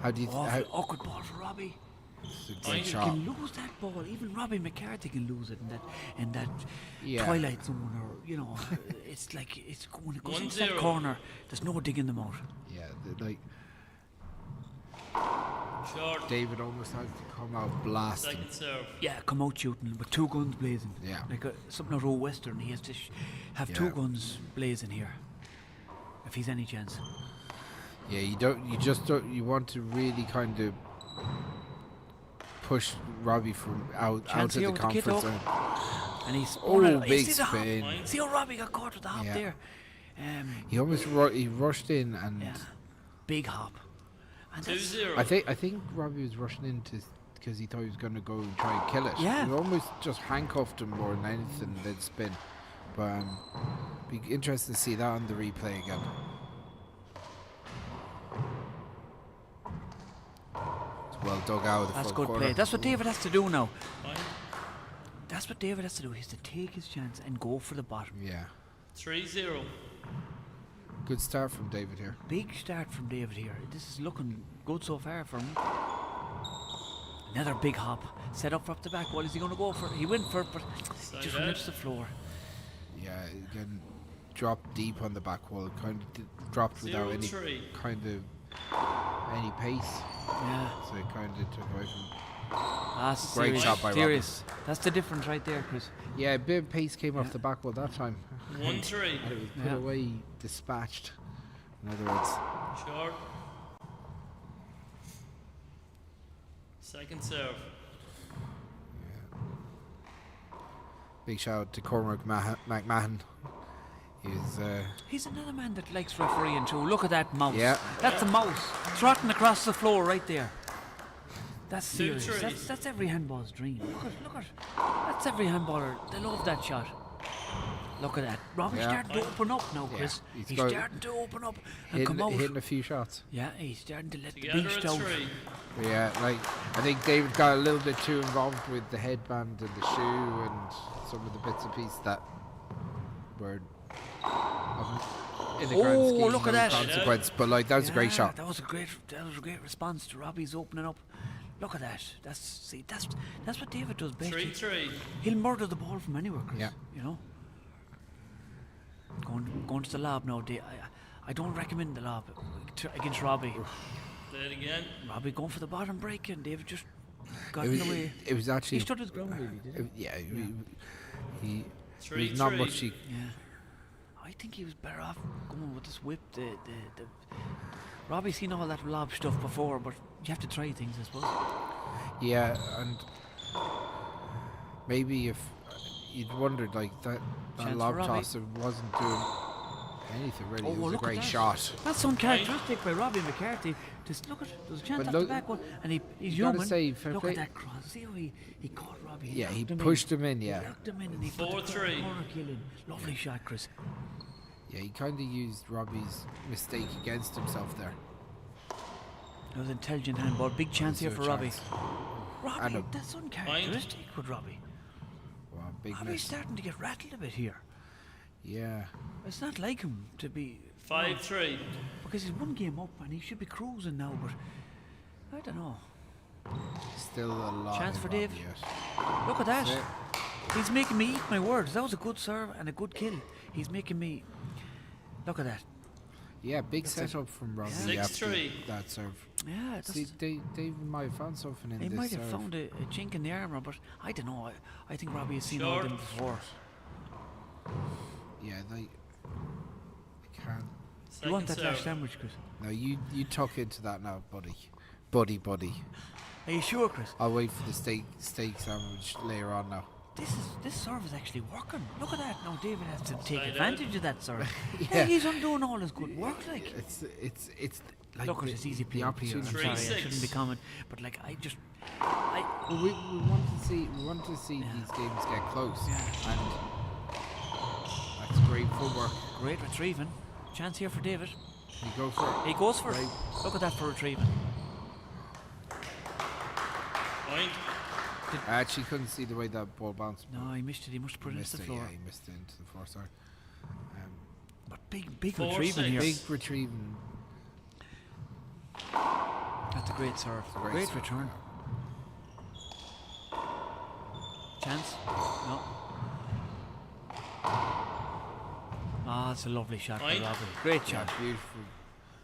Speaker 3: How do you?
Speaker 1: Awkward ball for Robbie.
Speaker 3: It's a
Speaker 2: Oh,
Speaker 3: great
Speaker 2: you
Speaker 1: He
Speaker 3: shot.
Speaker 1: can lose that ball. Even Robbie McCarthy can lose it in that
Speaker 3: Yeah.
Speaker 1: twilight zone, or it's like it goes into that
Speaker 2: 1-0.
Speaker 1: corner. There's no digging them out.
Speaker 3: Yeah, like
Speaker 2: Short.
Speaker 3: David almost had to come out blasting.
Speaker 2: Second serve.
Speaker 1: Yeah, come out shooting with two guns blazing.
Speaker 3: Yeah.
Speaker 1: Like something out of Western. He has to have two
Speaker 3: Yeah.
Speaker 1: guns blazing here, if he's any chance.
Speaker 3: Yeah, you want to really kind of push Robbie from out
Speaker 1: Chance
Speaker 3: of
Speaker 1: here
Speaker 3: the
Speaker 1: with the kid
Speaker 3: comfort
Speaker 1: up.
Speaker 3: zone.
Speaker 1: And he's
Speaker 3: Big
Speaker 1: see the hop?
Speaker 3: spin.
Speaker 1: See how Robbie got caught with the hop
Speaker 3: Yeah.
Speaker 1: there.
Speaker 3: He almost he rushed in, and
Speaker 1: Yeah, big hop. And that's-
Speaker 2: 2-0.
Speaker 3: I think Robbie was rushing in because he thought he was going to go and try and kill it.
Speaker 1: Yeah.
Speaker 3: He almost just handcuffed him more than anything, then spin. But be interested to see that on the replay again. It's well dug out of the
Speaker 1: That's
Speaker 3: front
Speaker 1: good
Speaker 3: corner.
Speaker 1: play. That's what David has to do now.
Speaker 2: Fine.
Speaker 1: That's what David has to do. He has to take his chance and go for the bottom.
Speaker 3: Yeah.
Speaker 2: 3-0.
Speaker 3: Good start from David here.
Speaker 1: Big start from David here. This is looking good so far for him. Another big hop. Set up the back. What is he going to go for? He went for it, but he just
Speaker 2: Side
Speaker 1: rips
Speaker 2: out.
Speaker 1: the floor.
Speaker 3: Yeah, again, dropped deep on the back wall. Kind of dropped without any
Speaker 2: 0-3.
Speaker 3: kind of any pace.
Speaker 1: Yeah.
Speaker 3: So it kind of took away from.
Speaker 1: That's
Speaker 3: Great
Speaker 1: serious.
Speaker 3: shot by Robbie.
Speaker 1: Serious. That's the difference right there, Chris.
Speaker 3: Yeah, a bit of pace came off the back wall that time.
Speaker 2: 1-3.
Speaker 3: And it was put
Speaker 1: Yeah.
Speaker 3: away, dispatched. In other words,
Speaker 2: Short. Second serve.
Speaker 3: big shout out to Cormac McMahon.
Speaker 1: He's another man that likes refereeing too. Look at that mouse.
Speaker 3: Yeah.
Speaker 1: That's a mouse trotting across the floor right there. That's serious.
Speaker 2: 2-3.
Speaker 1: That's every handball's dream. Look at. That's every handballer. They love that shot. Look at that. Robbie's starting to open up now, Chris.
Speaker 3: Yeah,
Speaker 1: He's starting to open up and come out.
Speaker 3: Hitting a few shots.
Speaker 1: Yeah, he's starting to let
Speaker 2: Together
Speaker 1: the beast
Speaker 2: at
Speaker 1: out.
Speaker 2: 3.
Speaker 3: Yeah, like I think David got a little bit too involved with the headband and the shoe and some of the bits and pieces that were in the grand scheme
Speaker 1: look at
Speaker 3: no
Speaker 1: that.
Speaker 3: consequence. But like that was a great shot.
Speaker 1: That was a great response to Robbie's opening up. Look at that. That's what David does best.
Speaker 2: 3-3.
Speaker 1: He'll murder the ball from anywhere, Chris.
Speaker 3: Yeah.
Speaker 1: You know. Going to the lob now. I don't recommend the lob against Robbie.
Speaker 2: Play it again.
Speaker 1: Robbie going for the bottom break and David just got in the way.
Speaker 3: It was actually
Speaker 1: He stood his ground really, didn't
Speaker 3: he
Speaker 2: 3-3.
Speaker 3: was not much.
Speaker 1: he? Yeah. I think he was better off going with this whip. The Robbie's seen all that lob stuff before, but you have to try things, I suppose.
Speaker 3: Yeah, and maybe if you'd wondered like that
Speaker 1: Chance
Speaker 3: lob
Speaker 1: for Robbie.
Speaker 3: toss wasn't doing anything really. It was a
Speaker 1: look at
Speaker 3: great
Speaker 1: that.
Speaker 3: shot.
Speaker 1: That's uncharacteristic by Robbie McCarthy. Just look at it. There's a chance
Speaker 3: But
Speaker 1: at
Speaker 3: look,
Speaker 1: the back one, and he's
Speaker 3: you gotta
Speaker 1: human.
Speaker 3: say, fair
Speaker 1: Look
Speaker 3: play.
Speaker 1: at that cross. See how he caught Robbie.
Speaker 3: Yeah, he
Speaker 1: locked him
Speaker 3: pushed
Speaker 1: in.
Speaker 3: him in. Yeah,
Speaker 1: He locked him in and he put the
Speaker 2: 4-3.
Speaker 1: corner kill in. Lovely shot, Chris.
Speaker 3: yeah. He kind of used Robbie's mistake against himself there.
Speaker 1: That was intelligent handball. Big chance here
Speaker 3: Zero
Speaker 1: for Robbie.
Speaker 3: chance.
Speaker 1: Robbie,
Speaker 3: And
Speaker 1: that's uncharacteristic with Robbie.
Speaker 3: Wow, big
Speaker 1: Robbie's
Speaker 3: miss.
Speaker 1: starting to get rattled a bit here.
Speaker 3: Yeah,
Speaker 1: It's not like him to be
Speaker 2: 5-3.
Speaker 1: because he's one game up and he should be cruising now, but I don't know.
Speaker 3: still a lot.
Speaker 1: Chance
Speaker 3: in
Speaker 1: for
Speaker 3: Robbie
Speaker 1: Dave.
Speaker 3: yet.
Speaker 1: Look at that.
Speaker 3: That's it.
Speaker 1: He's making me eat my words. That was a good serve and a good kill. He's making me. Look at that.
Speaker 3: Yeah, big
Speaker 1: That's it.
Speaker 3: setup from Robbie.
Speaker 2: Yeah.
Speaker 3: after
Speaker 2: 6-3.
Speaker 3: that serve.
Speaker 1: Yeah, that's,
Speaker 3: See, Dave might have found something in
Speaker 1: he
Speaker 3: this
Speaker 1: might have
Speaker 3: serve.
Speaker 1: found a chink in the armour, but I don't know. I think Robbie has seen all of them
Speaker 2: Short.
Speaker 1: before.
Speaker 3: Yeah, they can't.
Speaker 1: You want that
Speaker 2: Second
Speaker 1: last
Speaker 2: serve.
Speaker 1: sandwich, Chris?
Speaker 3: No, you tuck into that now, buddy. Buddy.
Speaker 1: Are you sure, Chris?
Speaker 3: I'll wait for the steak sandwich later on now.
Speaker 1: This serve is actually working. Look at that. Now David has to take
Speaker 2: Side
Speaker 1: advantage of that serve.
Speaker 3: Yeah.
Speaker 1: Hey, he's undoing all his good work, like.
Speaker 3: It's like
Speaker 1: Look, it's easy playing. I'm
Speaker 3: opportunity.
Speaker 1: sorry, I
Speaker 2: 3-6.
Speaker 1: shouldn't be comment, but like
Speaker 3: Well, we want to see these games get close,
Speaker 1: Yeah.
Speaker 3: and that's great footwork.
Speaker 1: great retrieving. Chance here for David.
Speaker 3: You go for it.
Speaker 1: He goes for it.
Speaker 3: Right.
Speaker 1: Look at that for retrieving.
Speaker 2: Point.
Speaker 3: I actually couldn't see the way that ball bounced.
Speaker 1: No, he missed it. He must have put it
Speaker 3: Missed
Speaker 1: into the
Speaker 3: it,
Speaker 1: floor.
Speaker 3: yeah, he missed it into the floor. Sorry.
Speaker 1: But big
Speaker 2: 4-6.
Speaker 1: retrieving here.
Speaker 3: Big retrieving.
Speaker 1: That's a great serve. Great
Speaker 3: serve,
Speaker 1: return. Chance? No. Ah, that's a lovely shot by
Speaker 2: Point.
Speaker 1: Robbie. Great
Speaker 3: Yeah,
Speaker 1: shot.
Speaker 3: beautiful.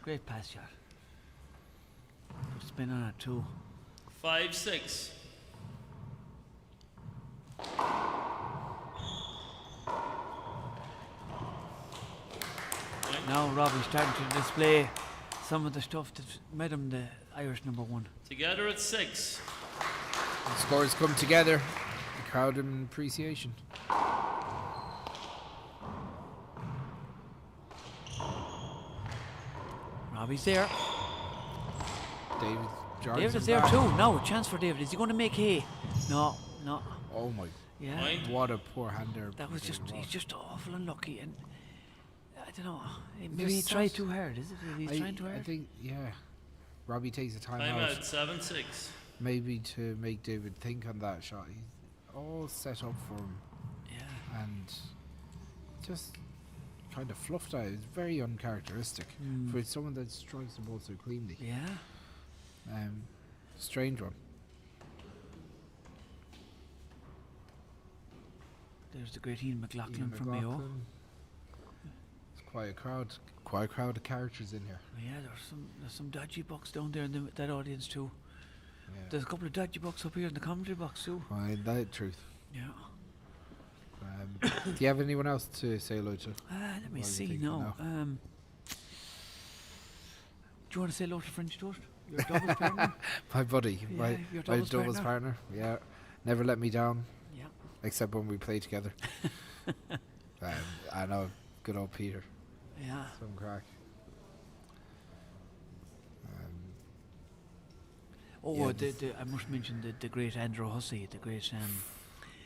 Speaker 1: Great pass shot. Put spin on it too.
Speaker 2: 5-6.
Speaker 1: Now Robbie's starting to display some of the stuff that made him the Irish #1.
Speaker 2: Together at 6.
Speaker 3: The scores come together. The crowd in appreciation.
Speaker 1: Robbie's there.
Speaker 3: David Johnson.
Speaker 1: David is there
Speaker 3: back.
Speaker 1: too. Now a chance for David. Is he going to make hay? No.
Speaker 3: Oh my!
Speaker 1: Yeah.
Speaker 2: Point.
Speaker 3: What a poor hand there.
Speaker 1: That was just,
Speaker 3: David
Speaker 1: he's
Speaker 3: Walsh.
Speaker 1: just awful unlucky, and I don't know. Maybe
Speaker 3: Just
Speaker 1: he tried
Speaker 3: sounds-
Speaker 1: too hard. Is it? He's trying too
Speaker 3: I
Speaker 1: hard.
Speaker 3: think Robbie takes a time
Speaker 2: Time
Speaker 3: out,
Speaker 2: out. 7-6.
Speaker 3: maybe to make David think on that shot. He's all set up for him
Speaker 1: Yeah.
Speaker 3: and just kind of fluffed out. It's very uncharacteristic
Speaker 1: Mm.
Speaker 3: for someone that strikes the ball so cleanly.
Speaker 1: Yeah.
Speaker 3: Strange one.
Speaker 1: There's the great Ian McLaughlin
Speaker 3: Ian
Speaker 1: from Mayo.
Speaker 3: McLaughlin. It's quite a crowd. Quite a crowd of characters in here.
Speaker 1: Yeah, there's some dodgy bucks down there in that audience too.
Speaker 3: Yeah.
Speaker 1: There's a couple of dodgy bucks up here in the commentary box too.
Speaker 3: Find that truth.
Speaker 1: Yeah.
Speaker 3: Do you have anyone else to say hello to?
Speaker 1: Let me
Speaker 3: What are you
Speaker 1: see
Speaker 3: thinking
Speaker 1: now.
Speaker 3: now?
Speaker 1: Do you want to say hello to French Toast? Your doubles partner?
Speaker 3: My buddy,
Speaker 1: Yeah,
Speaker 3: my
Speaker 1: your
Speaker 3: my
Speaker 1: doubles
Speaker 3: doubles
Speaker 1: partner.
Speaker 3: partner. Yeah, never let me down,
Speaker 1: Yeah.
Speaker 3: except when we play together. I know, Good old Peter.
Speaker 1: Yeah.
Speaker 3: Some crack.
Speaker 1: I must mention the great Andrew Hussey, the great.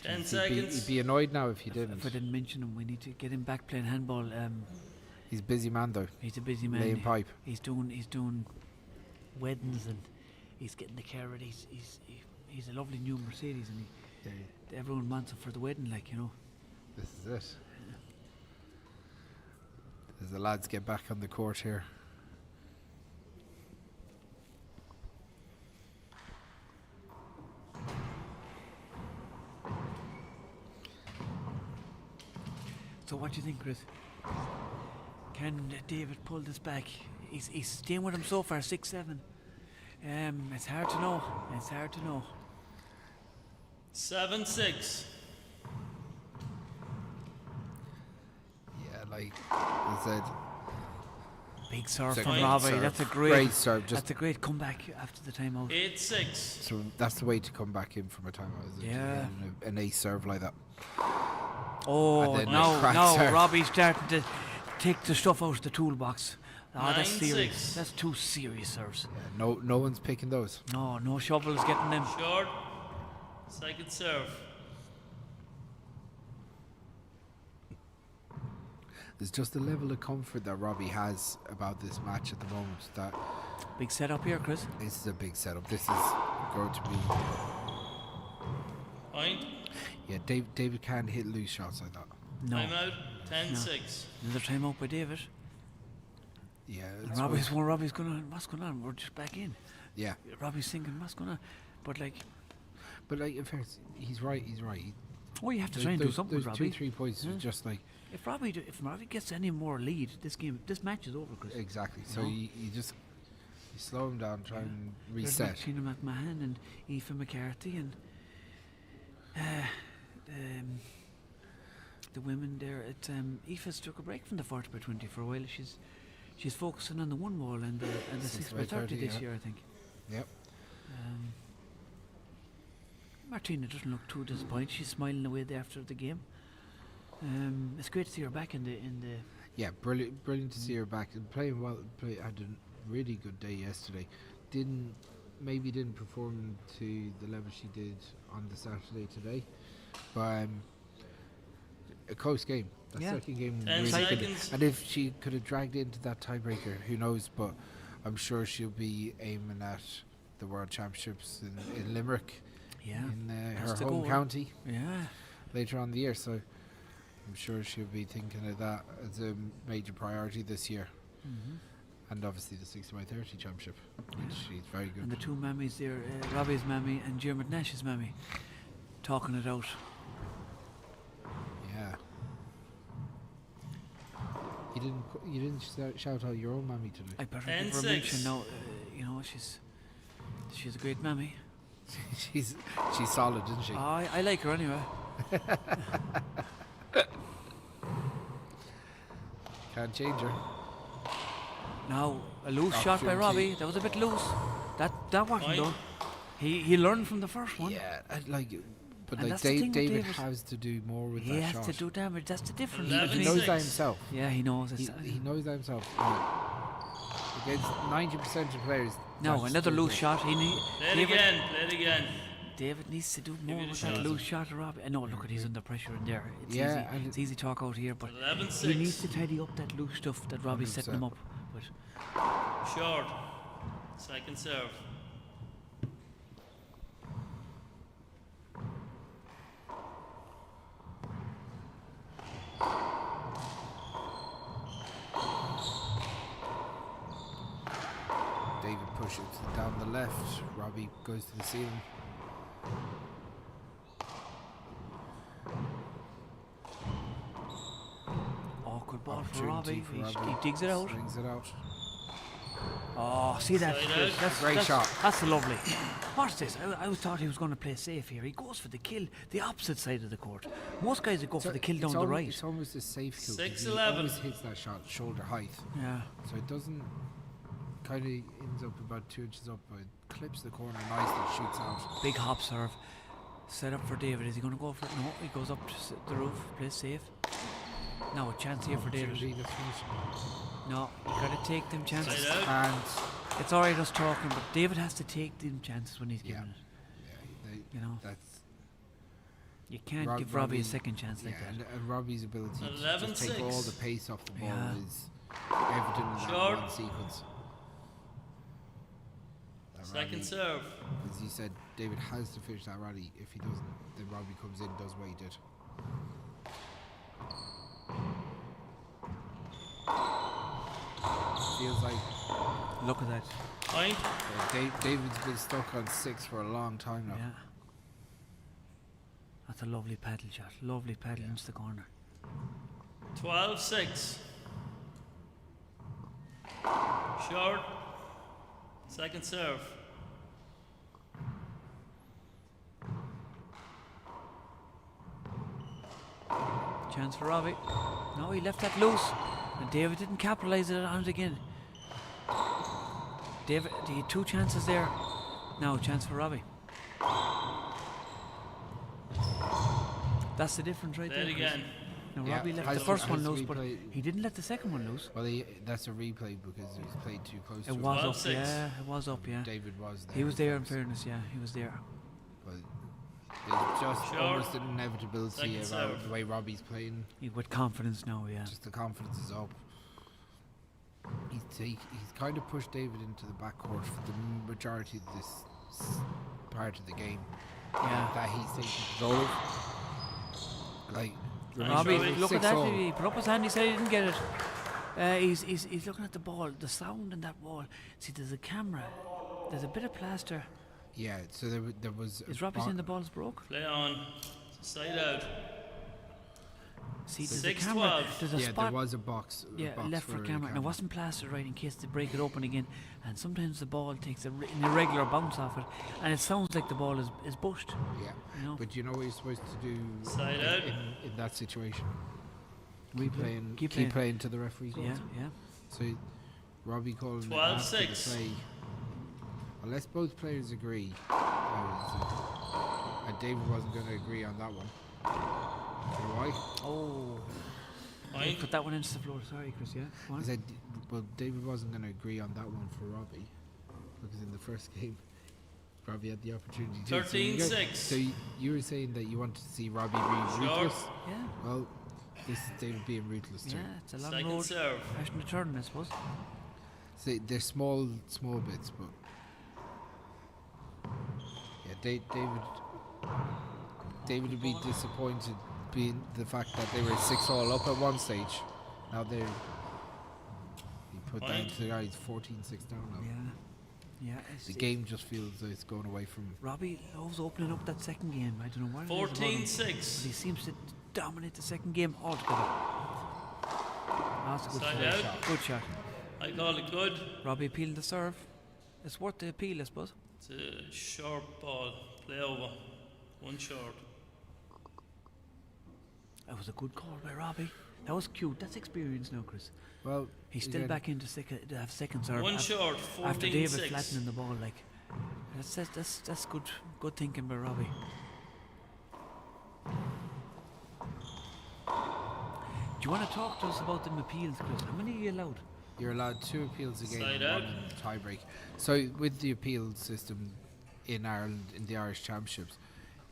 Speaker 2: 10 seconds.
Speaker 3: He'd be annoyed now if you didn't.
Speaker 1: If I didn't mention him, we need to get him back playing handball.
Speaker 3: He's a busy man though.
Speaker 1: He's a busy man.
Speaker 3: Laying pipe.
Speaker 1: He's doing weddings and he's getting the car ready. He's a lovely new Mercedes and everyone wants him for the wedding, like, you know.
Speaker 3: This is it. As the lads get back on the court here.
Speaker 1: So what do you think, Chris? Can David pull this back? He's staying with him so far, 6-7. It's hard to know.
Speaker 2: 7-6.
Speaker 3: Yeah, like I said.
Speaker 1: Big serve
Speaker 3: It's a
Speaker 1: from
Speaker 3: great
Speaker 1: Robbie.
Speaker 3: serve.
Speaker 1: That's a
Speaker 3: Great serve,
Speaker 1: That's a great comeback after the timeout.
Speaker 2: 8-6.
Speaker 3: So that's the way to come back in from a timeout, is it?
Speaker 1: Yeah.
Speaker 3: An ace serve like that.
Speaker 1: Oh,
Speaker 3: And then
Speaker 1: now
Speaker 3: serve.
Speaker 1: Robbie's starting to take the stuff out of the toolbox. That's
Speaker 2: 9-6.
Speaker 1: serious. That's two serious serves.
Speaker 3: Yeah, no one's picking those.
Speaker 1: No shovels getting them.
Speaker 2: Short. Second serve.
Speaker 3: There's just a level of comfort that Robbie has about this match at the moment. That
Speaker 1: Big setup here, Chris.
Speaker 3: this is a big setup. This is going to be.
Speaker 2: Point.
Speaker 3: Yeah, David can't hit loose shots like that.
Speaker 1: No.
Speaker 2: Timeout. 10-6.
Speaker 1: Another timeout by David.
Speaker 3: Yeah.
Speaker 1: And
Speaker 3: it's
Speaker 1: Robbie's going on. What's going on? We're just back in.
Speaker 3: Yeah,
Speaker 1: Robbie's thinking, what's going on? But like,
Speaker 3: in fairness, he's right. He's right.
Speaker 1: you have to try and do something with
Speaker 3: Those
Speaker 1: Robbie.
Speaker 3: 2-3 points is just like
Speaker 1: If Robbie gets any more lead, this match is over, Chris.
Speaker 3: exactly. So
Speaker 1: No.
Speaker 3: you slow him down, try and
Speaker 1: There's
Speaker 3: reset.
Speaker 1: Tina McMahon and Aoife McCarthy and the women there. Aoife's took a break from the 40x20 for a while. She's focusing on the one wall and the 6x30 this year, I think.
Speaker 3: Yep.
Speaker 1: Martina doesn't look too disappointed. She's smiling away there after the game. It's great to see her back in the.
Speaker 3: Yeah, brilliant to see her back and playing well. Had a really good day yesterday. Didn't perform to the level she did on the Saturday today, but a close game. That
Speaker 1: Yeah.
Speaker 3: second game
Speaker 2: 10
Speaker 3: really good.
Speaker 2: seconds.
Speaker 3: And if she could have dragged into that tiebreaker, who knows? But I'm sure she'll be aiming at the World Championships in Limerick,
Speaker 1: Yeah.
Speaker 3: in
Speaker 1: That's
Speaker 3: her
Speaker 1: the
Speaker 3: home
Speaker 1: goal.
Speaker 3: county
Speaker 1: Yeah.
Speaker 3: later on in the year. So I'm sure she'll be thinking of that as a major priority this year.
Speaker 1: Mm-hmm.
Speaker 3: And obviously the 60x30 championship, which she's very good.
Speaker 1: And the two mammies there, Robbie's mammy and Dermot Nash's mammy, talking it out.
Speaker 3: Yeah. You didn't shout out your own mammy today.
Speaker 1: I better
Speaker 2: 10-6.
Speaker 1: give her a mention now. She's a great mammy.
Speaker 3: she's solid, isn't she?
Speaker 1: I like her anyway.
Speaker 3: Can't change her.
Speaker 1: Now a loose shot by
Speaker 3: Opportunity.
Speaker 1: Robbie. That was a bit loose. That wasn't
Speaker 2: Point.
Speaker 1: done. He learned from the first one.
Speaker 3: Yeah, but
Speaker 1: And
Speaker 3: like
Speaker 1: that's the thing with
Speaker 3: David
Speaker 1: David.
Speaker 3: has to do more with
Speaker 1: He
Speaker 3: that
Speaker 1: has
Speaker 3: shot.
Speaker 1: to do damage. That's the difference.
Speaker 3: He
Speaker 2: 11-6.
Speaker 3: knows that himself.
Speaker 1: Yeah, he knows.
Speaker 3: He knows that himself. Against 90% of players.
Speaker 1: No,
Speaker 3: that's
Speaker 1: another
Speaker 3: doable.
Speaker 1: loose shot.
Speaker 2: Play it again.
Speaker 1: David needs to do
Speaker 2: Give
Speaker 1: more
Speaker 2: it a
Speaker 1: with that
Speaker 2: shot.
Speaker 1: loose shot of Robbie. I know, look at he's under pressure in there. It's
Speaker 3: Yeah,
Speaker 1: easy.
Speaker 3: and
Speaker 1: It's easy talk out here, but
Speaker 2: 11-6.
Speaker 1: he needs to tidy up that loose stuff that Robbie's setting him
Speaker 3: 100%.
Speaker 1: up. But
Speaker 2: Short. Second serve.
Speaker 3: David pushes it down the left. Robbie goes to the ceiling.
Speaker 1: awkward ball for
Speaker 3: Opportunity
Speaker 1: Robbie.
Speaker 3: for
Speaker 1: He
Speaker 3: Robbie.
Speaker 1: digs it out.
Speaker 3: Swings it out.
Speaker 1: Oh, see that?
Speaker 2: Side out.
Speaker 3: Great shot.
Speaker 1: That's lovely. What's this? I always thought he was going to play safe here. He goes for the kill, the opposite side of the court. Most guys would go for the kill down the right.
Speaker 3: It's almost a safe kill. 'cause
Speaker 2: 6-11.
Speaker 3: He always hits that shot shoulder height.
Speaker 1: Yeah.
Speaker 3: So it doesn't kind of ends up about 2 inches up, but it clips the corner nicely, shoots out.
Speaker 1: Big hop serve. Set up for David. Is he going to go for it? No, he goes up to the roof, plays safe. Now a chance here for David.
Speaker 3: Opportunity, let's finish.
Speaker 1: No, you gotta take them chances.
Speaker 2: Side out.
Speaker 3: And
Speaker 1: It's alright us talking, but David has to take them chances when he's
Speaker 3: Yeah.
Speaker 1: giving it.
Speaker 3: yeah,
Speaker 1: You know,
Speaker 3: that's
Speaker 1: you can't give Robbie a second chance like that.
Speaker 3: and Robbie's ability to
Speaker 2: 11-6.
Speaker 3: just take all the pace off the ball
Speaker 1: Yeah.
Speaker 3: is evident in that
Speaker 2: Short.
Speaker 3: one sequence. That
Speaker 2: Second
Speaker 3: rally,
Speaker 2: serve.
Speaker 3: as you said, David has to finish that rally. If he doesn't, then Robbie comes in, does what he did. Feels like
Speaker 1: Look at that.
Speaker 2: Point.
Speaker 3: David's been stuck on 6 for a long time now.
Speaker 1: Yeah. That's a lovely paddle shot. Lovely paddle into the corner.
Speaker 2: 12-6. Short. Second serve.
Speaker 1: Chance for Robbie. No, he left that loose. And David didn't capitalise on it again. David, he had 2 chances there. Now, chance for Robbie. That's the difference right
Speaker 2: Play
Speaker 1: there.
Speaker 2: it
Speaker 1: Chris.
Speaker 2: again.
Speaker 1: Now,
Speaker 3: Yeah,
Speaker 1: Robbie left
Speaker 3: has
Speaker 1: the first
Speaker 3: to-
Speaker 1: one
Speaker 3: has to
Speaker 1: loose, but
Speaker 3: replay.
Speaker 1: he didn't let the second one loose.
Speaker 3: Well, that's a replay because it was played too close
Speaker 1: It
Speaker 3: to him.
Speaker 1: was up,
Speaker 2: 12-6.
Speaker 1: yeah. It was up, yeah.
Speaker 3: David was there.
Speaker 1: He was there, in
Speaker 3: first,
Speaker 1: fairness, yeah. He was there.
Speaker 3: But there's just
Speaker 2: Short.
Speaker 3: almost an inevitability
Speaker 2: Second
Speaker 3: about
Speaker 2: serve.
Speaker 3: the way Robbie's playing.
Speaker 1: With confidence now, yeah.
Speaker 3: Just the confidence is up. He's kind of pushed David into the backcourt for the majority of this part of the game
Speaker 1: Yeah.
Speaker 3: that he's taking control of. Like,
Speaker 1: Robbie,
Speaker 2: Robbie.
Speaker 1: look at that.
Speaker 3: 6-all.
Speaker 1: He put up his hand, he said he didn't get it. He's looking at the ball, the sound in that wall. See, there's a camera. There's a bit of plaster.
Speaker 3: Yeah, so there was.
Speaker 1: Is Robbie saying the ball's broke?
Speaker 2: Play on. Side out.
Speaker 1: See, there's a
Speaker 2: 6-12.
Speaker 1: camera. There's a
Speaker 3: Yeah,
Speaker 1: spot.
Speaker 3: there was a box.
Speaker 1: Yeah,
Speaker 3: a box
Speaker 1: left for
Speaker 3: the
Speaker 1: camera. And it wasn't plastered right in case they break it open again. And sometimes the ball takes an irregular bounce off it. And it sounds like the ball is bushed.
Speaker 3: Yeah,
Speaker 1: You know?
Speaker 3: but you know what you're supposed to do
Speaker 2: Side out.
Speaker 3: in that situation?
Speaker 1: Replay.
Speaker 3: Keep
Speaker 1: Keep
Speaker 3: playing to the referee calls.
Speaker 1: Yeah, yeah.
Speaker 3: So Robbie calling it
Speaker 2: 12-6.
Speaker 3: after the play. Unless both players agree, and David wasn't going to agree on that one. You know why?
Speaker 1: Oh.
Speaker 2: Point.
Speaker 1: Put that one into the floor. Sorry, Chris, yeah? Go on.
Speaker 3: He said, well, David wasn't going to agree on that one for Robbie because in the first game, Robbie had the opportunity to.
Speaker 2: 13-6.
Speaker 3: So you were saying that you wanted to see Robbie be
Speaker 2: Short.
Speaker 3: ruthless.
Speaker 1: Yeah.
Speaker 3: Well, this is David being ruthless too.
Speaker 1: Yeah, it's a long
Speaker 2: Second
Speaker 1: road.
Speaker 2: serve.
Speaker 1: Passion to turn, I suppose.
Speaker 3: So they're small bits, but yeah, David would be disappointed being the fact that they were 6-all up at one stage. Now he put down
Speaker 2: Point.
Speaker 3: to the guys 14-6 down now.
Speaker 1: Yeah. Yeah.
Speaker 3: The game just feels like it's going away from.
Speaker 1: Robbie loves opening up that second game. I don't know what it is about him, but
Speaker 2: 14-6.
Speaker 1: he seems to dominate the second game altogether. That's a good
Speaker 2: Side
Speaker 1: shot.
Speaker 2: out.
Speaker 1: Good shot.
Speaker 2: I call it good.
Speaker 1: Robbie appealed the serve. It's worth the appeal, I suppose.
Speaker 2: It's a short ball. Play over. One short.
Speaker 1: That was a good call by Robbie. That was cute. That's experience now, Chris.
Speaker 3: Well,
Speaker 1: He's still
Speaker 3: again,
Speaker 1: back into to have second serve.
Speaker 2: One short.
Speaker 1: After David
Speaker 2: 14-6.
Speaker 1: flattening the ball, like that's good thinking by Robbie. Do you want to talk to us about them appeals, Chris? How many are you allowed?
Speaker 3: You're allowed 2 appeals a game
Speaker 2: Side
Speaker 3: and
Speaker 2: out.
Speaker 3: 1 in tiebreak. So with the appeal system in Ireland, in the Irish Championships,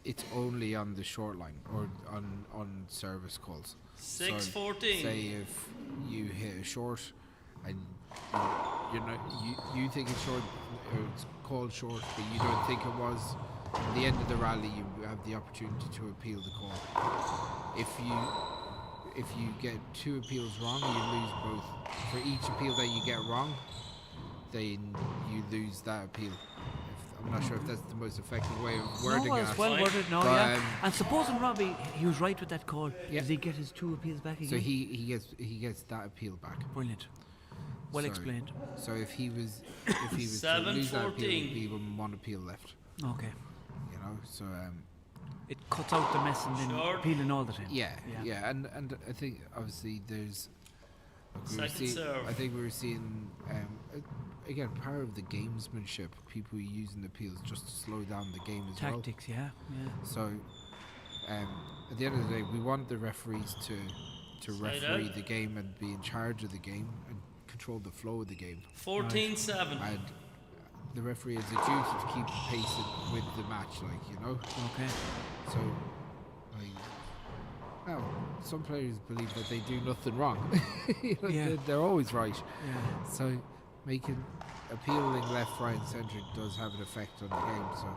Speaker 3: it's only on the short line or on service calls.
Speaker 2: 6-14.
Speaker 3: Say if you hit a short and you think it's short, or it's called short, but you don't think it was. At the end of the rally, you have the opportunity to appeal the call. If you get 2 appeals wrong, you lose both. For each appeal that you get wrong, then you lose that appeal. I'm not sure if that's the most effective way of wording
Speaker 1: No,
Speaker 3: it.
Speaker 1: it's well worded. No,
Speaker 3: But,
Speaker 1: yeah. And supposing Robbie, he was right with that call.
Speaker 3: Yeah.
Speaker 1: Does he get his 2 appeals back again?
Speaker 3: So he gets that appeal back.
Speaker 1: Brilliant. Well
Speaker 3: So-
Speaker 1: explained.
Speaker 3: So if he was to lose that appeal,
Speaker 2: 7-14.
Speaker 3: it'd be 1 appeal left.
Speaker 1: Okay.
Speaker 3: You know, so
Speaker 1: It cuts out the mess and then
Speaker 2: Short.
Speaker 1: appealing all the time.
Speaker 3: yeah, and I think obviously there's.
Speaker 2: Second serve.
Speaker 3: I think we were seeing again part of the gamesmanship. People using appeals just to slow down the game as well.
Speaker 1: Tactics, yeah.
Speaker 3: So at the end of the day, we want the referees to to referee the game and be in charge of the game and control the flow of the game.
Speaker 2: 14-7.
Speaker 3: And the referee has a duty to keep pace with the match, like, you know.
Speaker 1: Okay.
Speaker 3: So, like, well, some players believe that they do nothing wrong. You know, they're always right.
Speaker 1: Yeah.
Speaker 3: So, making appealing left, right, and centre does have an effect on the game. So,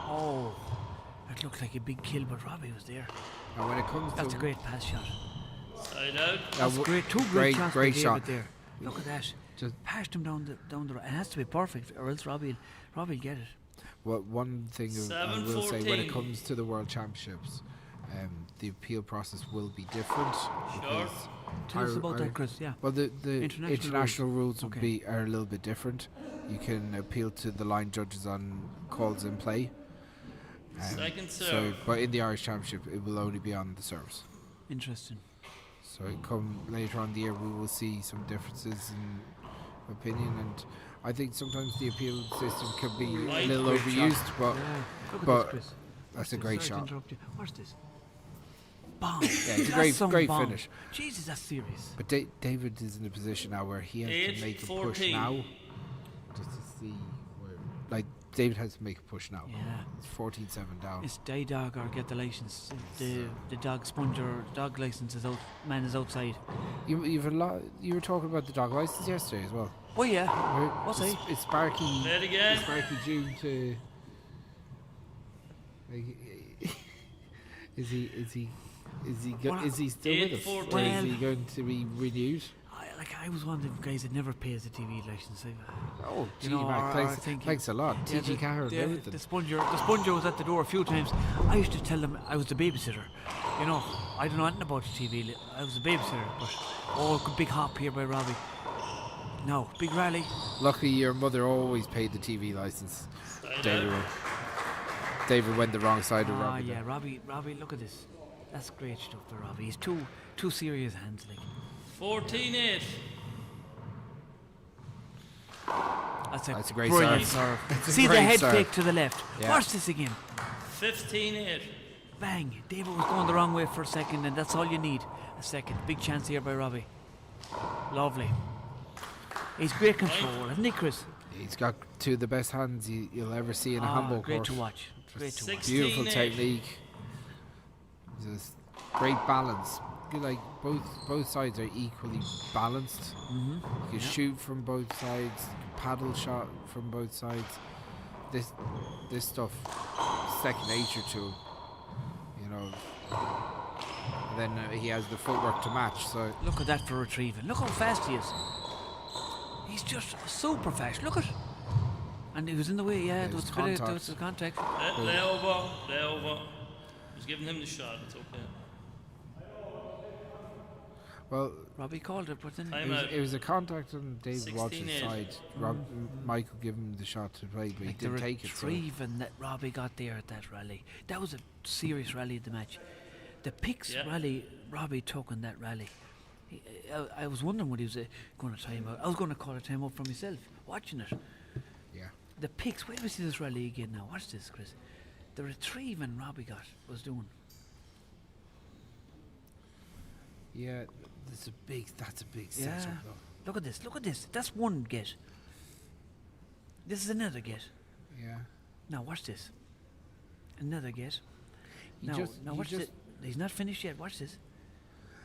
Speaker 1: oh, that looked like a big kill, but Robbie was there.
Speaker 3: and when it comes
Speaker 1: That's
Speaker 3: to
Speaker 1: a great pass shot.
Speaker 2: Side out.
Speaker 1: That's great. Two great shots.
Speaker 3: Great
Speaker 1: by
Speaker 3: shot.
Speaker 1: David there. Look at that.
Speaker 3: Just
Speaker 1: Passed him down the right. It has to be perfect, or else Robbie will get it.
Speaker 3: well, one thing I will say, when it
Speaker 2: 7-14.
Speaker 3: comes to the World Championships, the appeal process will be different. because
Speaker 1: Tell us
Speaker 3: our-
Speaker 1: about
Speaker 3: our-
Speaker 1: that, Chris. Yeah.
Speaker 3: Well, the
Speaker 1: International
Speaker 3: international rules would
Speaker 1: Okay.
Speaker 3: are a little bit different. You can appeal to the line judges on calls in play.
Speaker 2: Second
Speaker 3: So,
Speaker 2: serve.
Speaker 3: but in the Irish Championship, it will only be on the serves.
Speaker 1: Interesting.
Speaker 3: So, come later on in the year, we will see some differences in opinion, and I think sometimes the appeal system can be a
Speaker 2: Right.
Speaker 3: little
Speaker 2: Great
Speaker 3: overused. But
Speaker 1: Yeah. Look at
Speaker 3: but
Speaker 1: this, Chris.
Speaker 3: that's a great
Speaker 1: Sorry to
Speaker 3: shot.
Speaker 1: interrupt you. What's this? Bomb.
Speaker 3: it's a
Speaker 1: That's some
Speaker 3: great
Speaker 1: bomb.
Speaker 3: finish.
Speaker 1: Jesus, that's serious.
Speaker 3: But David is in a position now where he has to make a push
Speaker 2: 8-14.
Speaker 3: now, just to see where. Like David has to make a push now.
Speaker 1: Yeah.
Speaker 3: It's 14-7 down.
Speaker 1: It's day dog or get the license. The dog sponger dog license is out. Man is outside.
Speaker 3: You've a lot. You were talking about the dog license yesterday as well.
Speaker 1: Oh yeah.
Speaker 3: Right?
Speaker 1: What's he?
Speaker 3: Is Sparky?
Speaker 2: Play it again.
Speaker 3: Is Sparky due to? Like, is he still with us?
Speaker 2: 8-14.
Speaker 3: Or is he going to be renewed?
Speaker 1: I was one of the guys that never pays the TV license.
Speaker 3: Oh,
Speaker 1: You
Speaker 3: gee,
Speaker 1: know,
Speaker 3: Mark,
Speaker 1: or
Speaker 3: thanks,
Speaker 1: thinking-
Speaker 3: thanks a lot.
Speaker 1: Yeah,
Speaker 3: TG Carr and everything.
Speaker 1: the sponger was at the door a few times. I used to tell them I was the babysitter. You know, I don't know anything about the TV. I was the babysitter, but big hop here by Robbie. No, big rally.
Speaker 3: Luckily, your mother always paid the TV license.
Speaker 2: Side
Speaker 3: David,
Speaker 2: out.
Speaker 3: David went the wrong side of Robbie.
Speaker 1: Yeah, Robbie, look at this. That's great stuff for Robbie. He's two serious hands, like.
Speaker 2: 14-8.
Speaker 1: That's
Speaker 3: a great
Speaker 1: brilliant
Speaker 3: serve. That's a
Speaker 1: See the
Speaker 3: great
Speaker 1: head
Speaker 3: serve.
Speaker 1: fake to the left.
Speaker 3: Yeah.
Speaker 1: Watch this again.
Speaker 2: 15-8.
Speaker 1: Bang. David was going the wrong way for a second, and that's all you need. A second. Big chance here by Robbie. Lovely. He's great control, isn't he, Chris?
Speaker 3: He's got two of the best hands you'll ever see in a handball
Speaker 1: great
Speaker 3: court.
Speaker 1: to watch. Great to watch.
Speaker 2: 16-8.
Speaker 3: Beautiful technique. Just great balance. Like both sides are equally balanced.
Speaker 1: Mm-hmm.
Speaker 3: You can shoot from both sides. You can paddle shot from both sides. This stuff, second nature to him. You know. And then he has the footwork to match. So
Speaker 1: Look at that for retrieving. Look how fast he is. He's just super fast. Look at. And he was in the way. Yeah, there was a contact.
Speaker 2: Lay over. He's giving him the shot. It's okay.
Speaker 3: well,
Speaker 1: Robbie called it, but then
Speaker 2: Time out.
Speaker 3: it was a contact on David Walsh's
Speaker 2: 16-8.
Speaker 3: side. Michael gave him the shot to play, but he
Speaker 1: like the
Speaker 3: didn't take it. So
Speaker 1: retrieving that Robbie got there at that rally. That was a serious rally of the match. The picks
Speaker 2: Yeah.
Speaker 1: rally Robbie took in that rally. I was wondering what he was going to time out. I was going to call a time out for myself watching it.
Speaker 3: yeah.
Speaker 1: The picks. Wait till we see this rally again now. Watch this, Chris. The retrieving Robbie was doing.
Speaker 3: Yeah, that's a big
Speaker 1: Yeah.
Speaker 3: setup though.
Speaker 1: Look at this. That's one get. This is another get.
Speaker 3: Yeah.
Speaker 1: Now watch this. Another get.
Speaker 3: You
Speaker 1: Now
Speaker 3: just- you
Speaker 1: watch
Speaker 3: just-
Speaker 1: this. He's not finished yet. Watch this.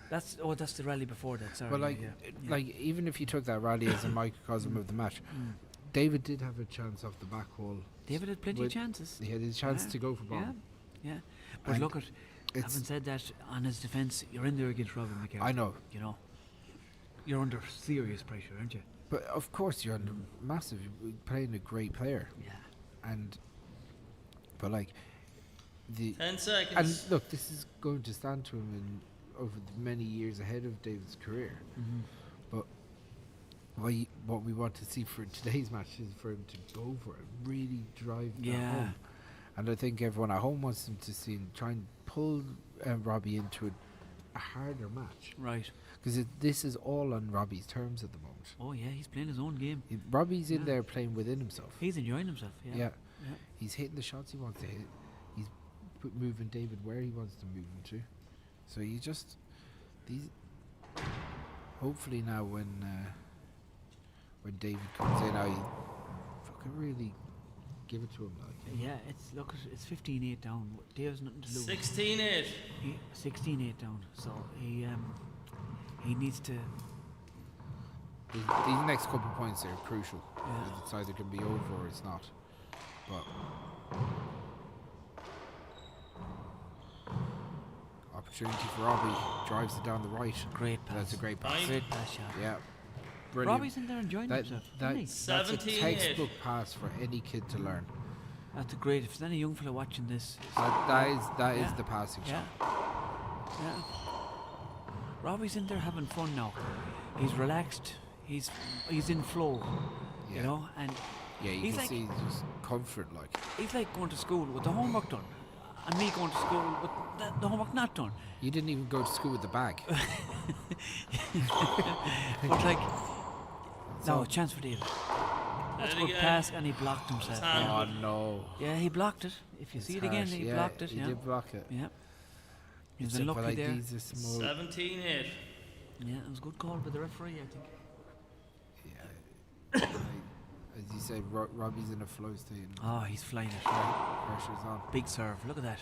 Speaker 1: That's the rally before that. Sorry.
Speaker 3: But like,
Speaker 1: yeah.
Speaker 3: like even if you took that rally as a microcosm of the match, David did have a chance off the back wall.
Speaker 1: David had plenty of
Speaker 3: with-
Speaker 1: chances.
Speaker 3: He had his chance
Speaker 1: Yeah,
Speaker 3: to go for ball.
Speaker 1: Yeah. But
Speaker 3: And
Speaker 1: look at.
Speaker 3: it's-
Speaker 1: Having said that, on his defence, you're in there against Robbie McCarthy.
Speaker 3: I know.
Speaker 1: You know. You're under serious pressure, aren't you?
Speaker 3: But of course you're under massive. You're playing a great player,
Speaker 1: Yeah.
Speaker 3: but like the
Speaker 2: 10 seconds.
Speaker 3: and look, this is going to stand to him over the many years ahead of David's career. But what we want to see for today's match is for him to go for it, really drive that
Speaker 1: Yeah.
Speaker 3: home. And I think everyone at home wants him to see him try and pull Robbie into a harder match,
Speaker 1: Right.
Speaker 3: because this is all on Robbie's terms at the moment.
Speaker 1: Oh yeah, he's playing his own game.
Speaker 3: Robbie's in
Speaker 1: Yeah.
Speaker 3: there playing within himself.
Speaker 1: He's enjoying himself. Yeah.
Speaker 3: Yeah.
Speaker 1: Yeah.
Speaker 3: He's hitting the shots he wants to hit. He's moving David where he wants to move him to. So you just these. Hopefully now when David comes in, I fucking really give it to him. Like.
Speaker 1: Yeah, it's 15-8 down. Dave's nothing to lose.
Speaker 2: 16-8.
Speaker 1: 16-8 down. So he needs to.
Speaker 3: These next couple of points are crucial.
Speaker 1: Yeah.
Speaker 3: It's either going to be over or it's not. But opportunity for Robbie, drives it down the right.
Speaker 1: Great pass.
Speaker 3: That's a great pass.
Speaker 1: Great pass shot.
Speaker 3: Yeah, brilliant.
Speaker 1: Robbie's in there enjoying himself.
Speaker 3: That's a
Speaker 2: 17-8.
Speaker 3: textbook pass for any kid to learn.
Speaker 1: That's a great. If there's any young fella watching this,
Speaker 3: That is
Speaker 1: Yeah.
Speaker 3: the passing
Speaker 1: yeah,
Speaker 3: shot.
Speaker 1: yeah. Robbie's in there having fun now. He's relaxed. He's in flow. You
Speaker 3: Yeah.
Speaker 1: know, and
Speaker 3: Yeah, you
Speaker 1: he's
Speaker 3: can
Speaker 1: like
Speaker 3: see just comfort, like.
Speaker 1: he's like going to school with the homework done, and me going to school with the homework not done.
Speaker 3: You didn't even go to school with the bag.
Speaker 1: But like, no,
Speaker 3: all-
Speaker 1: chance for David. That's a
Speaker 2: There
Speaker 1: good
Speaker 2: again.
Speaker 1: pass, and he blocked himself.
Speaker 2: It's hand.
Speaker 3: Oh no.
Speaker 1: Yeah, he blocked it. If you
Speaker 3: It's
Speaker 1: see it again,
Speaker 3: harsh.
Speaker 1: he
Speaker 3: Yeah,
Speaker 1: blocked it.
Speaker 3: He
Speaker 1: Yeah,
Speaker 3: did block it.
Speaker 1: yeah. He was
Speaker 3: Except for,
Speaker 1: unlucky
Speaker 3: like,
Speaker 1: there.
Speaker 3: these are small.
Speaker 2: 17-8.
Speaker 1: Yeah, it was a good call by the referee, I think.
Speaker 3: Yeah. As you say, Robbie's in a flow state. And
Speaker 1: Oh, he's flying it.
Speaker 3: pressure's on.
Speaker 1: Big serve. Look at that.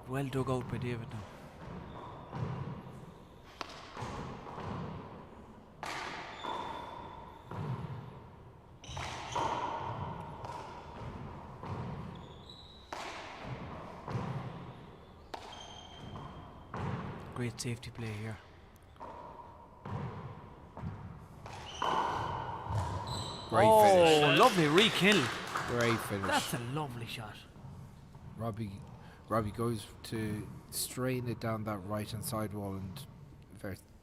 Speaker 1: Well dug out by David now. Great safety play here.
Speaker 3: Great
Speaker 1: Oh,
Speaker 3: finish.
Speaker 1: lovely re-kill.
Speaker 3: Great finish.
Speaker 1: That's a lovely shot.
Speaker 3: Robbie goes to strain it down that right hand side wall and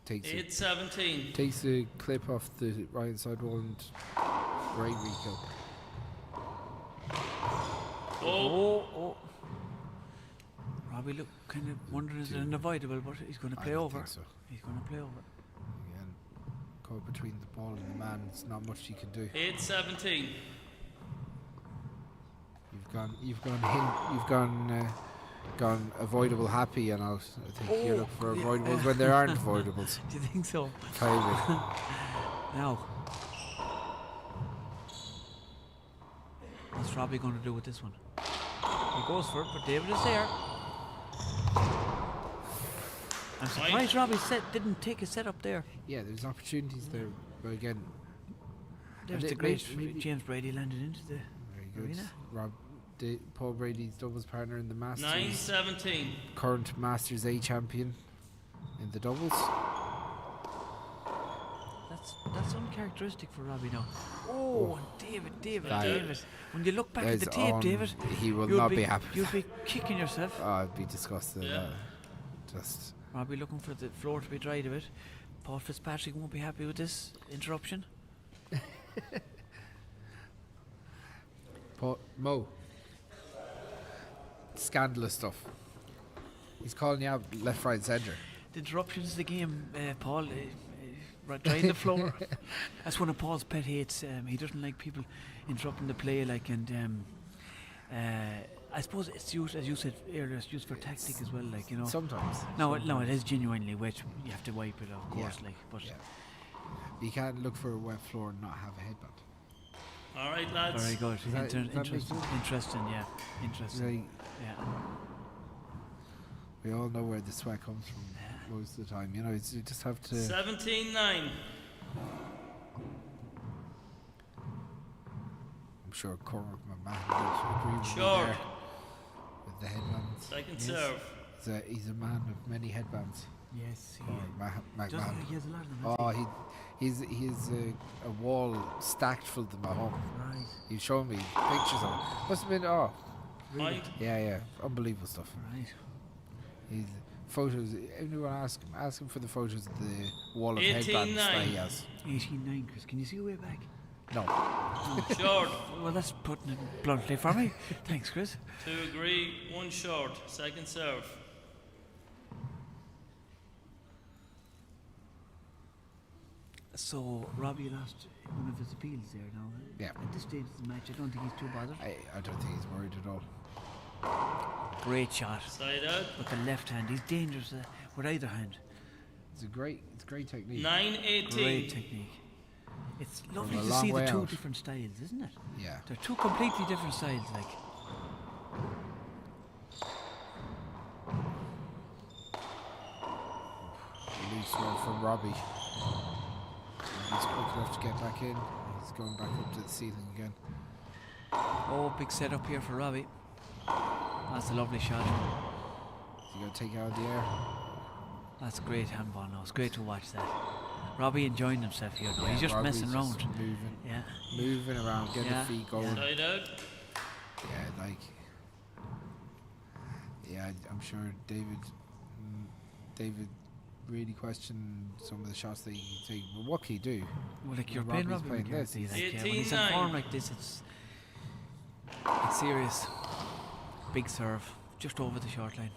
Speaker 3: takes
Speaker 2: 8-17.
Speaker 3: a clip off the right hand side wall and great re-kill.
Speaker 2: Oh.
Speaker 1: Robbie look kind of wondering is it unavoidable, but he's going to
Speaker 3: I
Speaker 1: play
Speaker 3: don't
Speaker 1: over.
Speaker 3: think so.
Speaker 1: He's going to play over.
Speaker 3: Again, caught between the ball and the man. There's not much you can do.
Speaker 2: 8-17.
Speaker 3: You've gone avoidable happy, and I think you're looking for avoidables when there aren't avoidables.
Speaker 1: Do you think so?
Speaker 3: Kind of.
Speaker 1: Now, what's Robbie going to do with this one? He goes for it, but David is there. I'm surprised Robbie didn't take a set up there.
Speaker 3: Yeah, there's opportunities there, but again,
Speaker 1: There's
Speaker 3: And
Speaker 1: the
Speaker 3: it
Speaker 1: great
Speaker 3: maybe-
Speaker 1: James Brady landed into the
Speaker 3: very good.
Speaker 1: arena.
Speaker 3: Paul Brady's doubles partner in the Masters.
Speaker 2: 9-17.
Speaker 3: Current Masters A champion in the doubles.
Speaker 1: That's uncharacteristic for Robbie now. Oh, and David.
Speaker 3: That-
Speaker 1: When you look back
Speaker 3: That
Speaker 1: at the
Speaker 3: is
Speaker 1: tape,
Speaker 3: on-
Speaker 1: David,
Speaker 3: he will
Speaker 1: you'd
Speaker 3: not be happy.
Speaker 1: You'd be kicking yourself.
Speaker 3: Oh, I'd be disgusted.
Speaker 2: Yeah.
Speaker 3: Just
Speaker 1: Robbie looking for the floor to be dried a bit. Paul Fitzpatrick won't be happy with this interruption.
Speaker 3: Mo. Scandalous stuff. He's calling you out left, right, centre.
Speaker 1: The interruption is the game, Paul. Drying the floor. That's one of Paul's pet hates. He doesn't like people interrupting the play, like, and I suppose it's used, as you said earlier, it's used for tactic as well, like, you know.
Speaker 3: Sometimes.
Speaker 1: No, it is genuinely wet. You have to wipe it, of course,
Speaker 3: Yeah.
Speaker 1: like, but.
Speaker 3: Yeah. You can't look for a wet floor and not have a headband.
Speaker 2: All right, lads.
Speaker 1: Very good.
Speaker 3: Does that make
Speaker 1: Interesting.
Speaker 3: sense?
Speaker 1: Interesting. Yeah. Interesting. Yeah.
Speaker 3: We all know where the sweat comes from most of the time. You know, you just have to.
Speaker 2: 17-9.
Speaker 3: I'm sure Cork McMahon would agree with me
Speaker 2: Short.
Speaker 3: there with the headbands.
Speaker 2: Second
Speaker 1: Yes.
Speaker 2: serve.
Speaker 3: He's a man of many headbands.
Speaker 1: Yes.
Speaker 3: Cork
Speaker 1: He has a lot of them.
Speaker 3: Oh, he's a wall stacked full of them at home.
Speaker 1: Right.
Speaker 3: He's showing me pictures of it. Must have been
Speaker 2: Point.
Speaker 3: yeah, unbelievable stuff.
Speaker 1: Right.
Speaker 3: He's photos. Anyone ask him for the photos of the wall of
Speaker 2: 18-9.
Speaker 3: headbands that he has.
Speaker 1: 18-9, Chris. Can you see way back?
Speaker 3: No,
Speaker 2: Short.
Speaker 1: Well, that's putting it bluntly for me. Thanks, Chris.
Speaker 2: 2 agree. 1 short. Second serve.
Speaker 1: So, Robbie lost one of his appeals there now.
Speaker 3: Yeah.
Speaker 1: At this stage of the match, I don't think he's too bothered.
Speaker 3: I don't think he's worried at all.
Speaker 1: Great shot
Speaker 2: Side out.
Speaker 1: with the left hand. He's dangerous. with either hand.
Speaker 3: It's great technique.
Speaker 2: 9-18.
Speaker 1: Great technique. It's lovely
Speaker 3: a
Speaker 1: to
Speaker 3: long
Speaker 1: see the
Speaker 3: way
Speaker 1: two
Speaker 3: out.
Speaker 1: different styles, isn't it?
Speaker 3: Yeah.
Speaker 1: They're two completely different styles, like.
Speaker 3: Loose one from Robbie. He's quick enough to get back in. He's going back up to the ceiling again.
Speaker 1: Oh, big setup here for Robbie. That's a lovely shot.
Speaker 3: He's going to take it out of the air.
Speaker 1: That's a great handball now. It's great to watch that. Robbie enjoying himself here now.
Speaker 3: Yeah,
Speaker 1: He's just
Speaker 3: Robbie's
Speaker 1: messing
Speaker 3: just
Speaker 1: around.
Speaker 3: moving,
Speaker 1: Yeah.
Speaker 3: moving around, getting
Speaker 1: Yeah,
Speaker 3: the feet going.
Speaker 1: yeah.
Speaker 2: Side out.
Speaker 3: Yeah, like, yeah, I'm sure David really questioned some of the shots that he take. But what can he do?
Speaker 1: Well, like you're
Speaker 3: Robbie's
Speaker 1: playing Robbie
Speaker 3: playing
Speaker 1: McCarthy.
Speaker 3: this.
Speaker 1: Like, when he's in
Speaker 2: 18-9.
Speaker 1: form like this, it's serious. Big serve, just over the short line.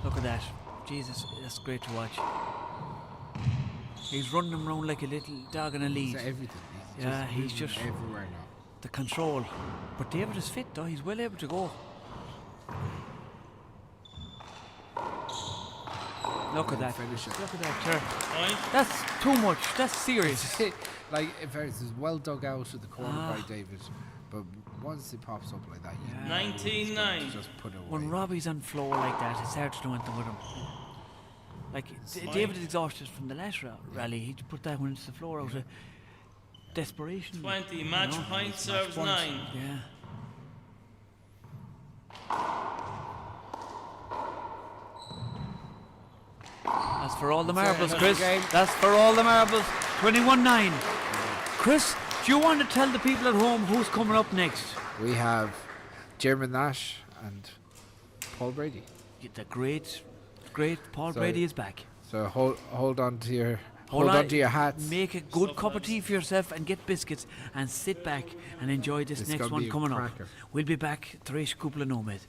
Speaker 1: Look at that. Jesus, that's great to watch. He's running him around like a little dog in a lead.
Speaker 3: He's everything.
Speaker 1: Yeah, he's
Speaker 3: moving
Speaker 1: just-
Speaker 3: everywhere now.
Speaker 1: The control. But David is fit though, he's well able to go. Look at that.
Speaker 3: Finish it.
Speaker 1: Look at that turn.
Speaker 2: Point.
Speaker 1: That's too much. That's serious.
Speaker 3: Like, in fairness, it's well dug out of the corner by
Speaker 1: Ah.
Speaker 3: David, but once it pops up like that, you
Speaker 1: Yeah.
Speaker 3: know he's going to
Speaker 2: 19-9.
Speaker 3: just put it away.
Speaker 1: When Robbie's on floor like that, it's hard to do anything with him. Like David is exhausted from the last rally. He put that one into the floor out of desperation.
Speaker 2: 20.
Speaker 1: you
Speaker 2: Match
Speaker 1: know.
Speaker 2: point,
Speaker 1: Match
Speaker 2: serves
Speaker 1: point.
Speaker 2: 9.
Speaker 1: Yeah. That's for all the
Speaker 3: That's it,
Speaker 1: marbles,
Speaker 3: that's
Speaker 1: Chris.
Speaker 3: the game.
Speaker 1: That's for all the marbles. 21-9. Chris, do you want to tell the people at home who's coming up next?
Speaker 3: We have Jeremy Nash and Paul Brady.
Speaker 1: The great Paul
Speaker 3: So-
Speaker 1: Brady is back.
Speaker 3: So hold on to your
Speaker 1: Hold on
Speaker 3: to your hats.
Speaker 1: Make a good cup of tea for yourself and get biscuits and sit back and enjoy this
Speaker 3: It's
Speaker 1: next
Speaker 3: gonna
Speaker 1: one
Speaker 3: be a
Speaker 1: coming up.
Speaker 3: cracker.
Speaker 1: We'll be back. Trish Kupla Nomad.